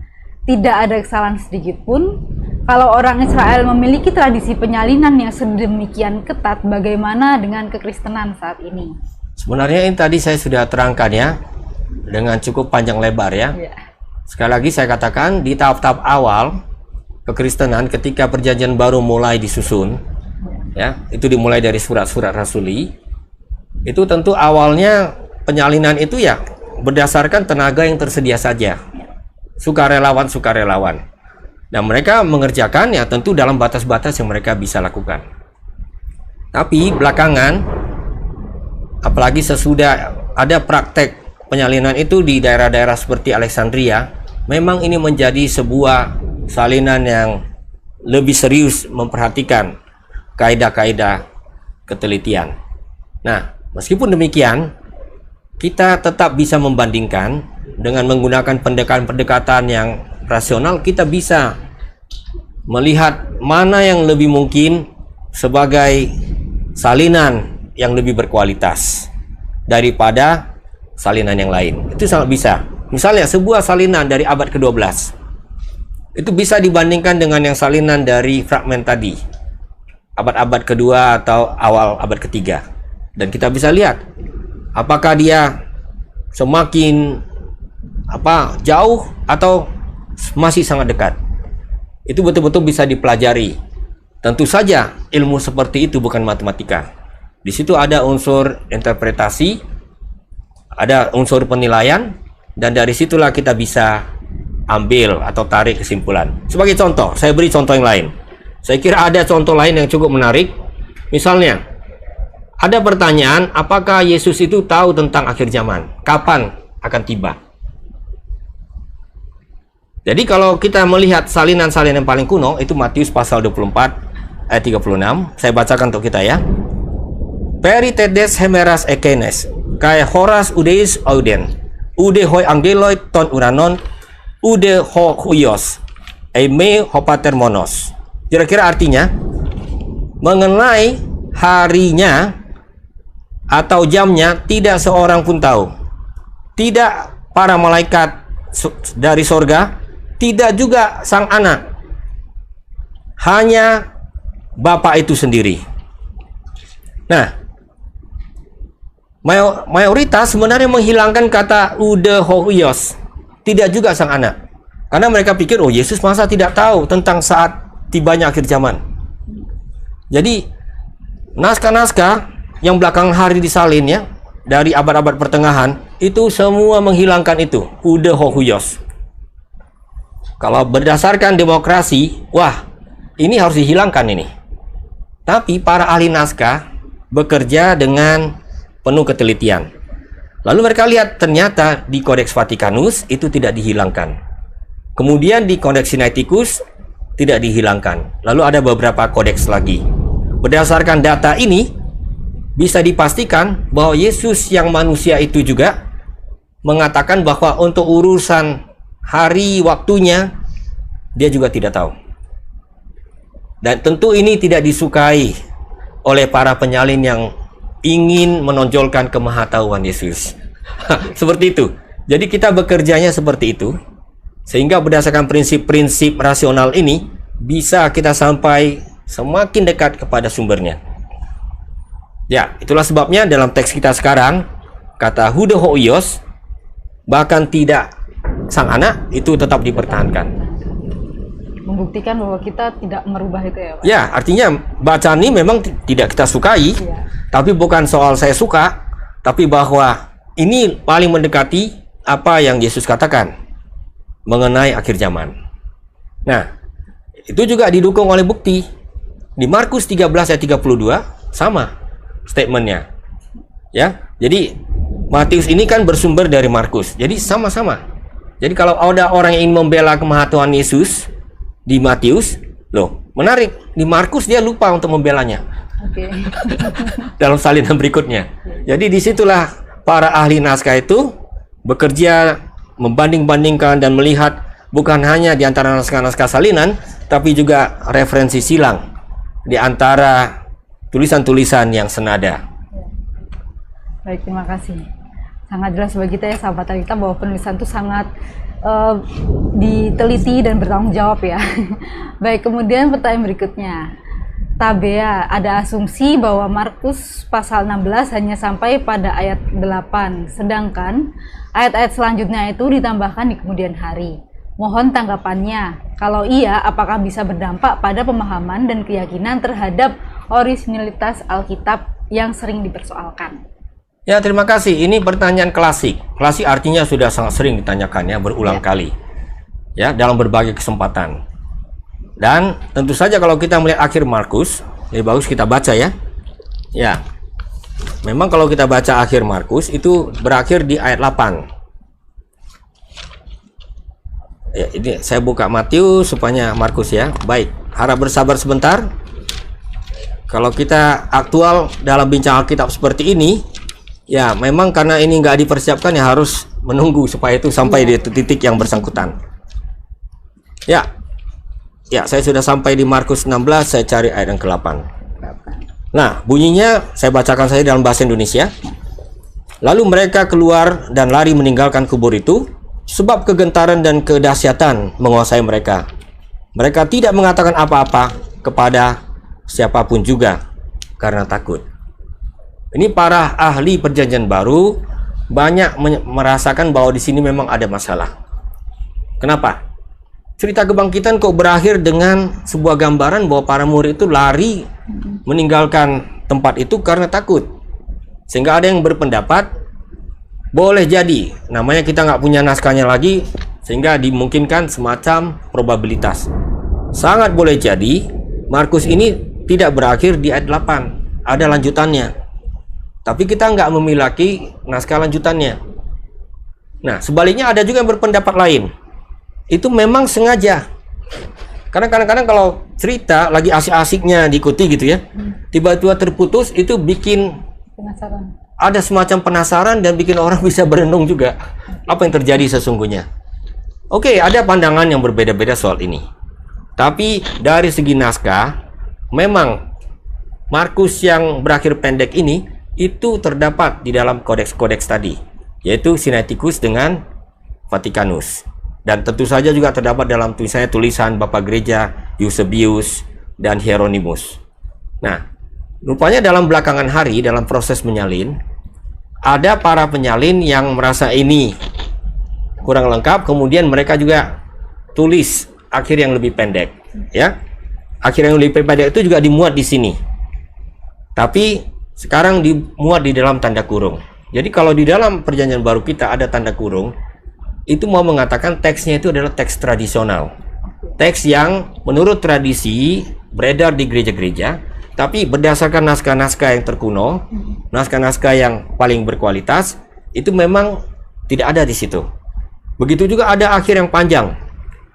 Tidak ada kesalahan sedikit pun. Kalau orang Israel memiliki tradisi penyalinan yang sedemikian ketat, bagaimana dengan kekristenan saat ini? Sebenarnya ini tadi saya sudah terangkan ya, dengan cukup panjang lebar ya. Sekali lagi saya katakan di tahap-tahap awal kekristenan ketika Perjanjian Baru mulai disusun, ya itu dimulai dari surat-surat rasuli. Itu tentu awalnya penyalinan itu ya berdasarkan tenaga yang tersedia saja, sukarelawan. Dan mereka mengerjakan ya tentu dalam batas-batas yang mereka bisa lakukan. Tapi belakangan, apalagi sesudah ada praktek penyalinan itu di daerah-daerah seperti Alexandria, memang ini menjadi sebuah salinan yang lebih serius memperhatikan kaidah-kaidah ketelitian. Nah, meskipun demikian, kita tetap bisa membandingkan dengan menggunakan pendekatan-pendekatan yang rasional. Kita bisa melihat mana yang lebih mungkin sebagai salinan yang lebih berkualitas daripada salinan yang lain. Itu sangat bisa. Misalnya sebuah salinan dari abad ke-12 itu bisa dibandingkan dengan yang salinan dari fragmen tadi, abad-abad kedua atau awal abad ketiga. Dan kita bisa lihat apakah dia semakin jauh atau masih sangat dekat. Itu betul-betul bisa dipelajari. Tentu saja ilmu seperti itu bukan matematika. Di situ ada unsur interpretasi, ada unsur penilaian, dan dari situlah kita bisa ambil atau tarik kesimpulan. Sebagai contoh, saya beri contoh yang lain. Saya kira ada contoh lain yang cukup menarik. Misalnya, ada pertanyaan, apakah Yesus itu tahu tentang akhir zaman? Kapan akan tiba? Jadi kalau kita melihat salinan-salinan yang paling kuno, itu Matius pasal 24 ayat 36. Saya bacakan untuk kita ya. Peritedes hemeras ekenes, kai horas udeis auden, ude hoi angeloi ton uranon, ude ho huios, me hopater monos. Kira-kira artinya, mengenai harinya atau jamnya tidak seorang pun tahu. Tidak para malaikat dari sorga, tidak juga sang anak. Hanya Bapa itu sendiri. Nah, mayoritas sebenarnya menghilangkan kata Udehoios, tidak juga sang anak. Karena mereka pikir, oh Yesus masa tidak tahu tentang saat tibanya akhir zaman. Jadi naskah-naskah yang belakangan hari disalin ya, dari abad-abad pertengahan, itu semua menghilangkan itu, Udehoios. Kalau berdasarkan demokrasi, wah, ini harus dihilangkan ini. Tapi para ahli naskah bekerja dengan penuh ketelitian. Lalu mereka lihat ternyata di Kodeks Vatikanus itu tidak dihilangkan. Kemudian di Kodeks Sinaiticus tidak dihilangkan. Lalu ada beberapa kodeks lagi. Berdasarkan data ini bisa dipastikan bahwa Yesus yang manusia itu juga mengatakan bahwa untuk urusan hari waktunya dia juga tidak tahu. Dan tentu ini tidak disukai oleh para penyalin yang ingin menonjolkan kemahatauan Yesus. Seperti itu. Jadi kita bekerjanya seperti itu, sehingga berdasarkan prinsip-prinsip rasional ini bisa kita sampai semakin dekat kepada sumbernya. Ya, itulah sebabnya dalam teks kita sekarang kata Hudehoios, bahkan tidak sang anak, itu tetap dipertahankan. Membuktikan bahwa kita tidak merubah itu ya Pak? Ya, artinya bacaan ini memang tidak kita sukai, tapi bukan soal saya suka, tapi bahwa ini paling mendekati apa yang Yesus katakan mengenai akhir zaman. Nah, itu juga didukung oleh bukti. Di Markus 13 ayat 32 sama statementnya. Ya, jadi Matius ini kan bersumber dari Markus. Jadi sama-sama. Jadi kalau ada orang yang ingin membela kemahatauan Yesus di Matius, loh, menarik. Di Markus dia lupa untuk membelanya. Oke. Dalam salinan berikutnya. Jadi disitulah para ahli naskah itu bekerja membanding-bandingkan dan melihat bukan hanya di antara naskah-naskah salinan, tapi juga referensi silang di antara tulisan-tulisan yang senada. Baik, terima kasih. Sangat jelas bagi kita ya sahabat Alkitab bahwa penulisan itu sangat diteliti dan bertanggung jawab ya. Baik, kemudian pertanyaan berikutnya. Tabea, ada asumsi bahwa Markus pasal 16 hanya sampai pada ayat 8, sedangkan ayat-ayat selanjutnya itu ditambahkan di kemudian hari. Mohon tanggapannya. Kalau iya, apakah bisa berdampak pada pemahaman dan keyakinan terhadap orisinilitas Alkitab yang sering dipersoalkan? Ya, terima kasih. Ini pertanyaan klasik. Klasik artinya sudah sangat sering ditanyakannya berulang kali. Ya, dalam berbagai kesempatan. Dan tentu saja kalau kita melihat akhir Markus, lebih bagus kita baca ya. Ya. Memang kalau kita baca akhir Markus itu berakhir di ayat 8. Ya, ini saya buka Matius supaya Markus ya. Baik, harap bersabar sebentar. Kalau kita aktual dalam bincang Alkitab seperti ini, ya memang karena ini nggak dipersiapkan ya harus menunggu supaya itu sampai di titik yang bersangkutan. Ya, saya sudah sampai di Markus 16, saya cari ayat yang ke-8. Nah, bunyinya saya bacakan saja dalam bahasa Indonesia. Lalu mereka keluar dan lari meninggalkan kubur itu, sebab kegentaran dan kedahsyatan menguasai mereka. Mereka tidak mengatakan apa-apa kepada siapapun juga karena takut. Ini para ahli perjanjian baru banyak merasakan bahwa di sini memang ada masalah. Kenapa? Cerita kebangkitan kok berakhir dengan sebuah gambaran bahwa para murid itu lari meninggalkan tempat itu karena takut. Sehingga ada yang berpendapat boleh jadi, namanya kita nggak punya naskahnya lagi, sehingga dimungkinkan semacam probabilitas. Sangat boleh jadi Markus ini tidak berakhir di ayat 8, ada lanjutannya. Tapi kita nggak memiliki naskah lanjutannya. Nah, sebaliknya ada juga yang berpendapat lain. Itu memang sengaja. Karena kadang-kadang kalau cerita lagi asik-asiknya diikuti gitu ya, tiba-tiba terputus, itu bikin Penasaran. ada semacam penasaran dan bikin orang bisa berenung juga apa yang terjadi sesungguhnya. Oke, ada pandangan yang berbeda-beda soal ini. Tapi dari segi naskah, memang Markus yang berakhir pendek ini itu terdapat di dalam kodeks-kodeks tadi, yaitu Sinaiticus dengan Vatikanus. Dan tentu saja juga terdapat dalam tulisan Bapak Gereja Eusebius dan Hieronymus. Nah, rupanya dalam belakangan hari, dalam proses menyalin, ada para penyalin yang merasa ini kurang lengkap, kemudian mereka juga tulis akhir yang lebih pendek, ya. Akhir yang lebih pendek itu juga dimuat di sini. Tapi sekarang dimuat di dalam tanda kurung. Jadi kalau di dalam Perjanjian Baru kita ada tanda kurung, itu mau mengatakan teksnya itu adalah teks tradisional. Teks yang menurut tradisi beredar di gereja-gereja, tapi berdasarkan naskah-naskah yang terkuno, naskah-naskah yang paling berkualitas, itu memang tidak ada di situ. Begitu juga ada akhir yang panjang.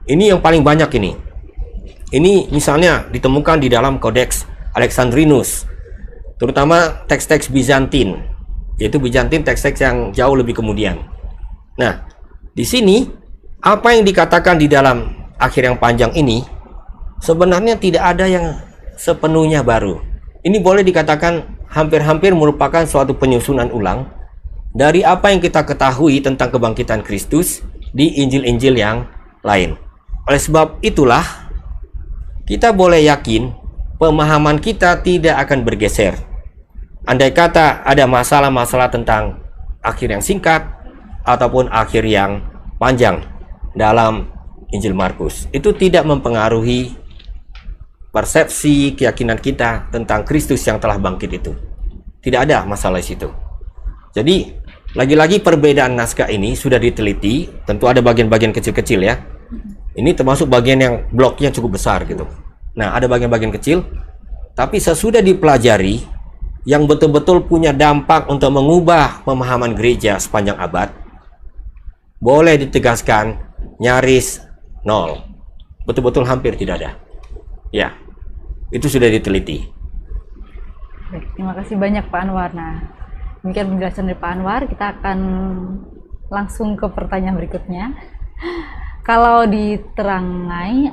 Ini yang paling banyak ini. Ini misalnya ditemukan di dalam Codex Alexandrinus, terutama teks-teks Bizantin, yaitu Bizantin teks-teks yang jauh lebih kemudian. Nah, di sini apa yang dikatakan di dalam akhir yang panjang ini sebenarnya tidak ada yang sepenuhnya baru. Ini boleh dikatakan hampir-hampir merupakan suatu penyusunan ulang dari apa yang kita ketahui tentang kebangkitan Kristus di Injil-Injil yang lain. Oleh sebab itulah kita boleh yakin pemahaman kita tidak akan bergeser. Andai kata ada masalah-masalah tentang akhir yang singkat ataupun akhir yang panjang dalam Injil Markus, itu tidak mempengaruhi persepsi keyakinan kita tentang Kristus yang telah bangkit itu. Tidak ada masalah di situ. Jadi, lagi-lagi perbedaan naskah ini sudah diteliti, tentu ada bagian-bagian kecil-kecil ya. Ini termasuk bagian yang bloknya cukup besar gitu. Nah, ada bagian-bagian kecil, tapi sesudah dipelajari, yang betul-betul punya dampak untuk mengubah pemahaman gereja sepanjang abad, boleh ditegaskan nyaris nol. Betul-betul hampir tidak ada. Ya, itu sudah diteliti. Baik, terima kasih banyak Pak Anwar. Nah, demikian penjelasan dari Pak Anwar. Kita akan langsung ke pertanyaan berikutnya. Kalau diterangai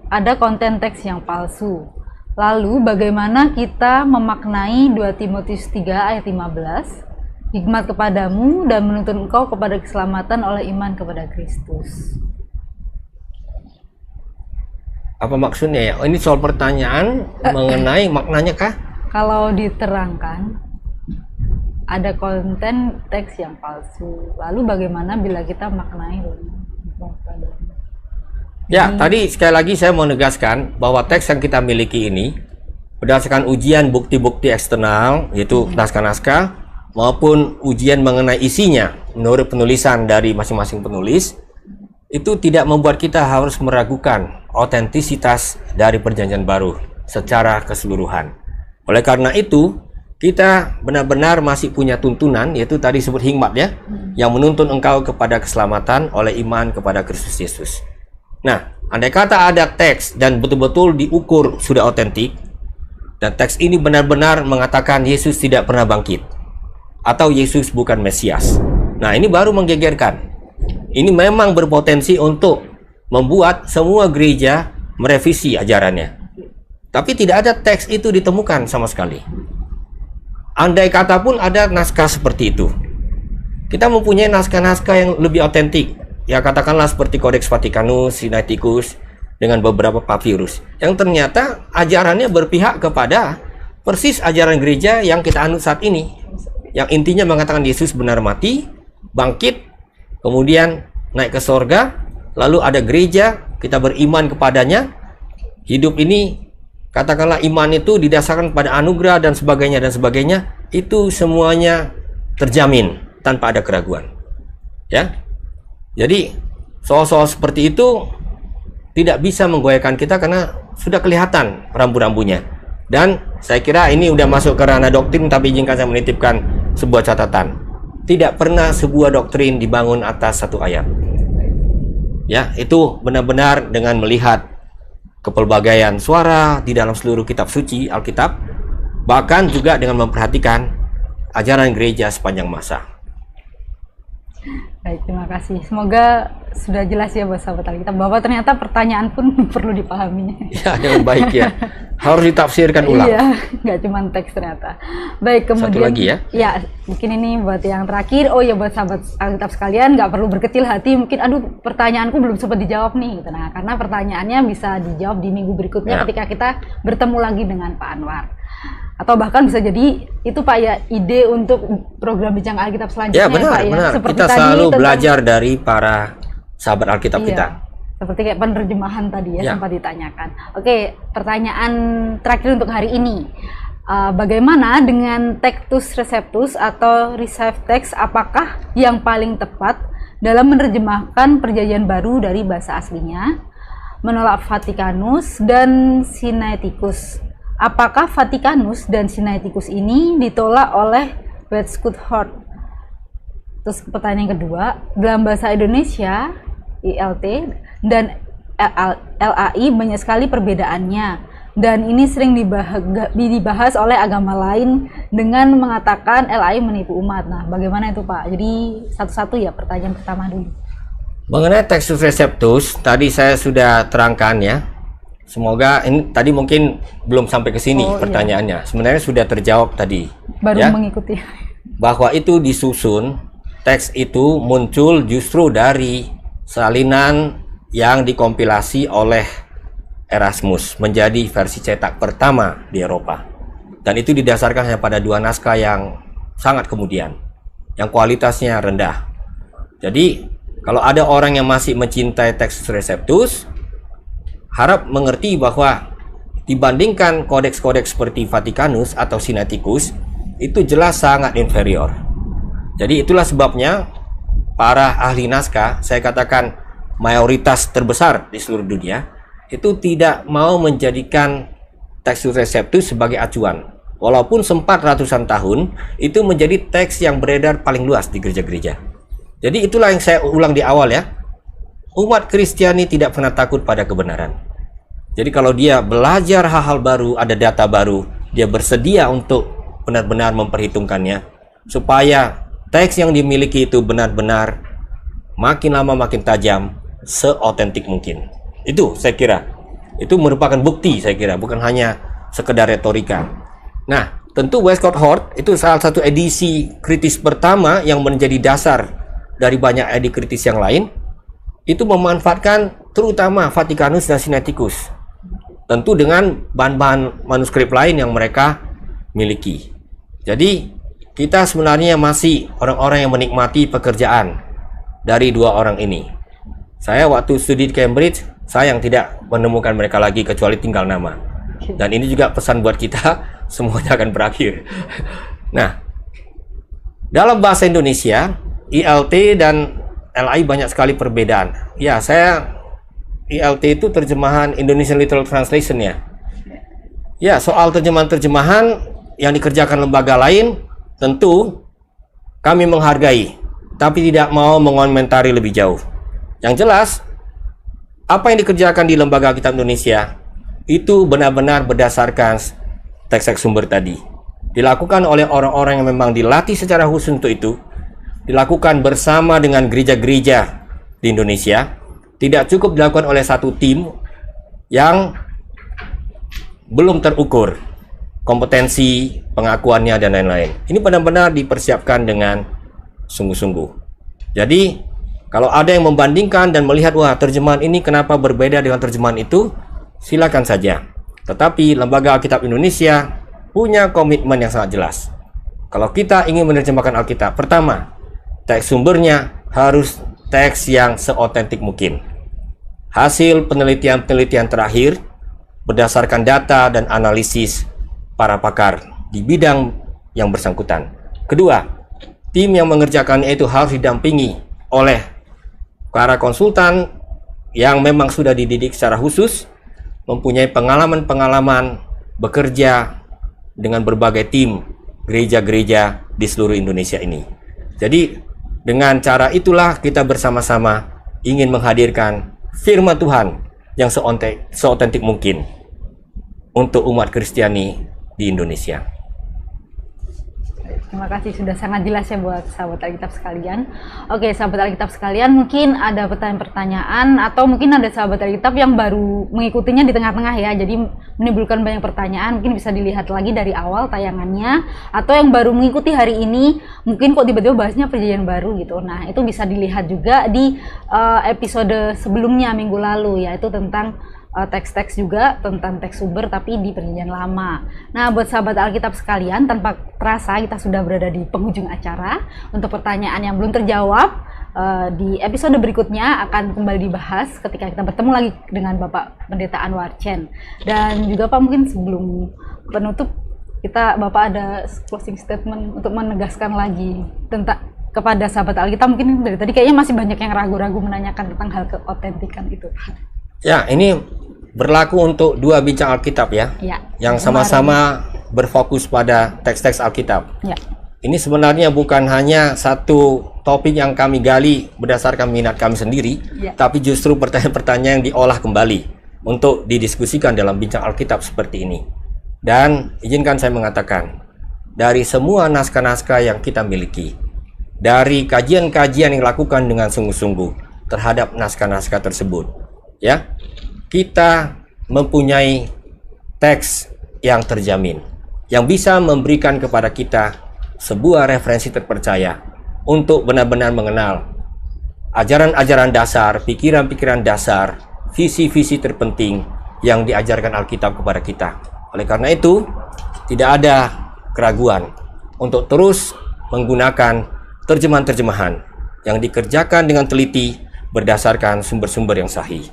ada konten teks yang palsu, lalu bagaimana kita memaknai 2 Timotius 3 ayat 15, hikmat kepadamu dan menuntun engkau kepada keselamatan oleh iman kepada Kristus? Apa maksudnya ya? Oh, ini soal pertanyaan mengenai maknanya kah? Kalau diterangkan ada konten teks yang palsu, lalu bagaimana bila kita maknai? Ya, tadi sekali lagi saya mau menegaskan bahwa teks yang kita miliki ini berdasarkan ujian bukti-bukti eksternal, yaitu naskah-naskah, maupun ujian mengenai isinya menurut penulisan dari masing-masing penulis, itu tidak membuat kita harus meragukan otentisitas dari Perjanjian Baru secara keseluruhan. Oleh karena itu, kita benar-benar masih punya tuntunan, yaitu tadi disebut hikmat ya, yang menuntun engkau kepada keselamatan oleh iman kepada Kristus Yesus. Nah, andai kata ada teks dan betul-betul diukur sudah otentik, dan teks ini benar-benar mengatakan Yesus tidak pernah bangkit, atau Yesus bukan Mesias. Nah, ini baru menggegerkan. Ini memang berpotensi untuk membuat semua gereja merevisi ajarannya. Tapi tidak ada teks itu ditemukan sama sekali. Andai kata pun ada naskah seperti itu, kita mempunyai naskah-naskah yang lebih otentik, ya katakanlah seperti Codex Vaticanus, Sinaiticus, dengan beberapa papyrus, yang ternyata ajarannya berpihak kepada persis ajaran gereja yang kita anut saat ini, yang intinya mengatakan Yesus benar mati, bangkit, kemudian naik ke sorga, lalu ada gereja, kita beriman kepadanya, hidup ini, katakanlah iman itu didasarkan pada anugerah dan sebagainya, itu semuanya terjamin tanpa ada keraguan. Ya, jadi soal-soal seperti itu tidak bisa menggoyahkan kita karena sudah kelihatan rambu-rambunya. Dan saya kira ini udah masuk ke ranah doktrin, tapi izinkan saya menitipkan sebuah catatan. Tidak pernah sebuah doktrin dibangun atas satu ayat. Ya, itu benar-benar dengan melihat kepelbagaian suara di dalam seluruh kitab suci Alkitab, bahkan juga dengan memperhatikan ajaran gereja sepanjang masa. Baik, terima kasih. Semoga sudah jelas ya buat sahabat Alkitab bahwa ternyata pertanyaan pun perlu dipahami. Ya, dengan baik ya. harus ditafsirkan ulang. Iya, nggak cuma teks ternyata. Baik, kemudian Satu lagi ya. Ya, mungkin ini buat yang terakhir. Oh ya, buat sahabat Alkitab sekalian, nggak perlu berkecil hati. Mungkin, aduh, pertanyaanku belum sempat dijawab nih. Gitu. Nah, karena pertanyaannya bisa dijawab di minggu berikutnya Ya. ketika kita bertemu lagi dengan Pak Anwar. Atau bahkan bisa jadi itu Pak ya ide untuk program Bincang Alkitab selanjutnya Ya benar, Pak ya. benar. Seperti Kita tadi selalu tentang- belajar dari para sahabat Alkitab Iya. kita. Seperti kayak penerjemahan tadi ya, Ya. sempat ditanyakan. Oke, pertanyaan terakhir untuk hari ini. Bagaimana dengan Textus Receptus atau Received Text? Apakah yang paling tepat dalam menerjemahkan Perjanjian Baru dari bahasa aslinya? Menolak Vatikanus dan Sinaiticus. Apakah Vatikanus dan Sinaiticus ini ditolak oleh Westcott Hort? Terus pertanyaan yang kedua, dalam bahasa Indonesia ILT dan LAI banyak sekali perbedaannya dan ini sering dibahas oleh agama lain dengan mengatakan LAI menipu umat. Nah, bagaimana itu Pak? Jadi satu-satu ya, pertanyaan pertama dulu. Mengenai Textus Receptus, tadi saya sudah terangkan ya. Semoga ini tadi mungkin belum sampai ke sini Oh, iya. pertanyaannya. Sebenarnya sudah terjawab tadi. Baru ya, mengikuti. bahwa itu disusun, teks itu muncul justru dari salinan yang dikompilasi oleh Erasmus menjadi versi cetak pertama di Eropa. Dan itu didasarkan hanya pada 2 naskah yang sangat kemudian, yang kualitasnya rendah. Jadi, kalau ada orang yang masih mencintai Textus Receptus, harap mengerti bahwa dibandingkan kodeks-kodeks seperti Vatikanus atau Sinaiticus, itu jelas sangat inferior. Jadi itulah sebabnya para ahli naskah, saya katakan mayoritas terbesar di seluruh dunia, itu tidak mau menjadikan Textus Receptus sebagai acuan. Walaupun sempat ratusan tahun, itu menjadi teks yang beredar paling luas di gereja-gereja. Jadi itulah yang saya ulang di awal ya. Umat Kristiani tidak pernah takut pada kebenaran. Jadi kalau dia belajar hal-hal baru, ada data baru, dia bersedia untuk benar-benar memperhitungkannya, supaya teks yang dimiliki itu benar-benar makin lama makin tajam, seotentik mungkin. Itu saya kira, itu merupakan bukti saya kira, bukan hanya sekedar retorika. Nah, tentu Westcott Hort itu salah satu edisi kritis pertama yang menjadi dasar dari banyak edisi kritis yang lain. Itu memanfaatkan terutama Vatikanus dan Sinaiticus, tentu dengan bahan-bahan manuskrip lain yang mereka miliki. Jadi kita sebenarnya masih orang-orang yang menikmati pekerjaan dari 2 orang ini. Saya waktu studi di Cambridge, sayang tidak menemukan mereka lagi kecuali tinggal nama. Dan ini juga pesan buat kita, semuanya akan berakhir. Nah, dalam bahasa Indonesia, ILT dan LAI banyak sekali perbedaan. Ya, ILT itu terjemahan Indonesian Literal Translation ya. Ya, soal terjemahan-terjemahan yang dikerjakan lembaga lain, tentu kami menghargai, tapi tidak mau mengomentari lebih jauh. Yang jelas, apa yang dikerjakan di Lembaga Alkitab Indonesia itu benar-benar berdasarkan teks-teks sumber tadi. Dilakukan oleh orang-orang yang memang dilatih secara khusus untuk itu. Dilakukan bersama dengan gereja-gereja di Indonesia. Tidak cukup dilakukan oleh satu tim yang belum terukur kompetensi, pengakuannya, dan lain-lain. Ini benar-benar dipersiapkan dengan sungguh-sungguh. Jadi, kalau ada yang membandingkan dan melihat, wah terjemahan ini kenapa berbeda dengan terjemahan itu, silakan saja. Tetapi Lembaga Alkitab Indonesia punya komitmen yang sangat jelas. Kalau kita ingin menerjemahkan Alkitab, pertama, teks sumbernya harus teks yang seotentik mungkin. Hasil penelitian-penelitian terakhir berdasarkan data dan analisis para pakar di bidang yang bersangkutan. Kedua, tim yang mengerjakannya itu harus didampingi oleh para konsultan yang memang sudah dididik secara khusus, mempunyai pengalaman-pengalaman bekerja dengan berbagai tim gereja-gereja di seluruh Indonesia ini. Jadi dengan cara itulah kita bersama-sama ingin menghadirkan firman Tuhan yang seotentik mungkin untuk umat Kristiani di Indonesia. Terima kasih, sudah sangat jelas ya buat sahabat Alkitab sekalian. Oke, sahabat Alkitab sekalian, mungkin ada pertanyaan-pertanyaan atau mungkin ada sahabat Alkitab yang baru mengikutinya di tengah-tengah ya. Jadi menimbulkan banyak pertanyaan, mungkin bisa dilihat lagi dari awal tayangannya, atau yang baru mengikuti hari ini, mungkin kok tiba-tiba bahasnya perjanjian baru gitu. Nah, itu bisa dilihat juga di episode sebelumnya minggu lalu, yaitu tentang teks-teks juga tentang teks sumber tapi di perjanjian lama. Nah, buat sahabat Alkitab sekalian, tanpa terasa kita sudah berada di penghujung acara. Untuk pertanyaan yang belum terjawab, di episode berikutnya akan kembali dibahas ketika kita bertemu lagi dengan Bapak Pendeta Anwar Chen. Dan juga Pak, mungkin sebelum penutup Bapak ada closing statement untuk menegaskan lagi tentang kepada sahabat Alkitab. Mungkin dari tadi kayaknya masih banyak yang ragu-ragu menanyakan tentang hal keotentikan itu. Ya, ini berlaku untuk dua bincang Alkitab ya, yang sama-sama berfokus pada teks-teks Alkitab. Ya. Ini sebenarnya bukan hanya satu topik yang kami gali berdasarkan minat kami sendiri, tapi justru pertanyaan-pertanyaan yang diolah kembali untuk didiskusikan dalam bincang Alkitab seperti ini. Dan izinkan saya mengatakan, dari semua naskah-naskah yang kita miliki, dari kajian-kajian yang dilakukan dengan sungguh-sungguh terhadap naskah-naskah tersebut, ya, kita mempunyai teks yang terjamin, yang bisa memberikan kepada kita sebuah referensi terpercaya untuk benar-benar mengenal ajaran-ajaran dasar, pikiran-pikiran dasar, visi-visi terpenting yang diajarkan Alkitab kepada kita. Oleh karena itu, tidak ada keraguan untuk terus menggunakan terjemahan-terjemahan yang dikerjakan dengan teliti berdasarkan sumber-sumber yang sahih.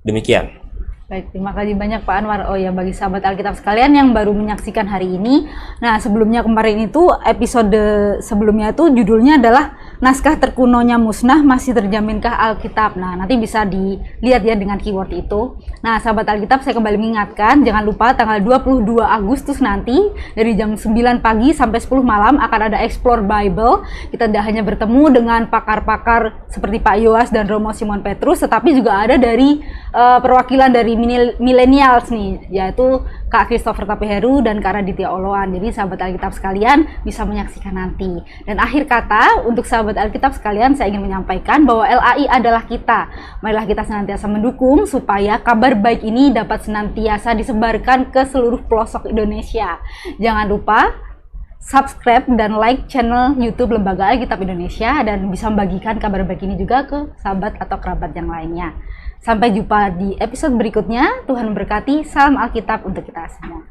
Demikian. Baik, terima kasih banyak Pak Anwar. Oh ya, bagi sahabat Alkitab sekalian yang baru menyaksikan hari ini, nah sebelumnya kemarin itu episode sebelumnya itu judulnya adalah Naskah Terkunonya Musnah, Masih Terjaminkah Alkitab? Nah, nanti bisa dilihat ya dengan keyword itu. Nah, sahabat Alkitab, saya kembali mengingatkan, jangan lupa tanggal 22 Agustus nanti dari jam 9 pagi sampai 10 malam akan ada Explore Bible. Kita tidak hanya bertemu dengan pakar-pakar seperti Pak Yoas dan Romo Simon Petrus, tetapi juga ada dari perwakilan dari millennials nih, yaitu Kak Christopher Tapiheru dan Kak Raditya Oloan. Jadi sahabat Alkitab sekalian bisa menyaksikan nanti. Dan akhir kata, untuk sahabat Alkitab sekalian, saya ingin menyampaikan bahwa LAI adalah kita. Marilah kita senantiasa mendukung supaya kabar baik ini dapat senantiasa disebarkan ke seluruh pelosok Indonesia. Jangan lupa subscribe dan like channel YouTube Lembaga Alkitab Indonesia dan bisa membagikan kabar baik ini juga ke sahabat atau kerabat yang lainnya. Sampai jumpa di episode berikutnya. Tuhan memberkati. Salam Alkitab untuk kita semua.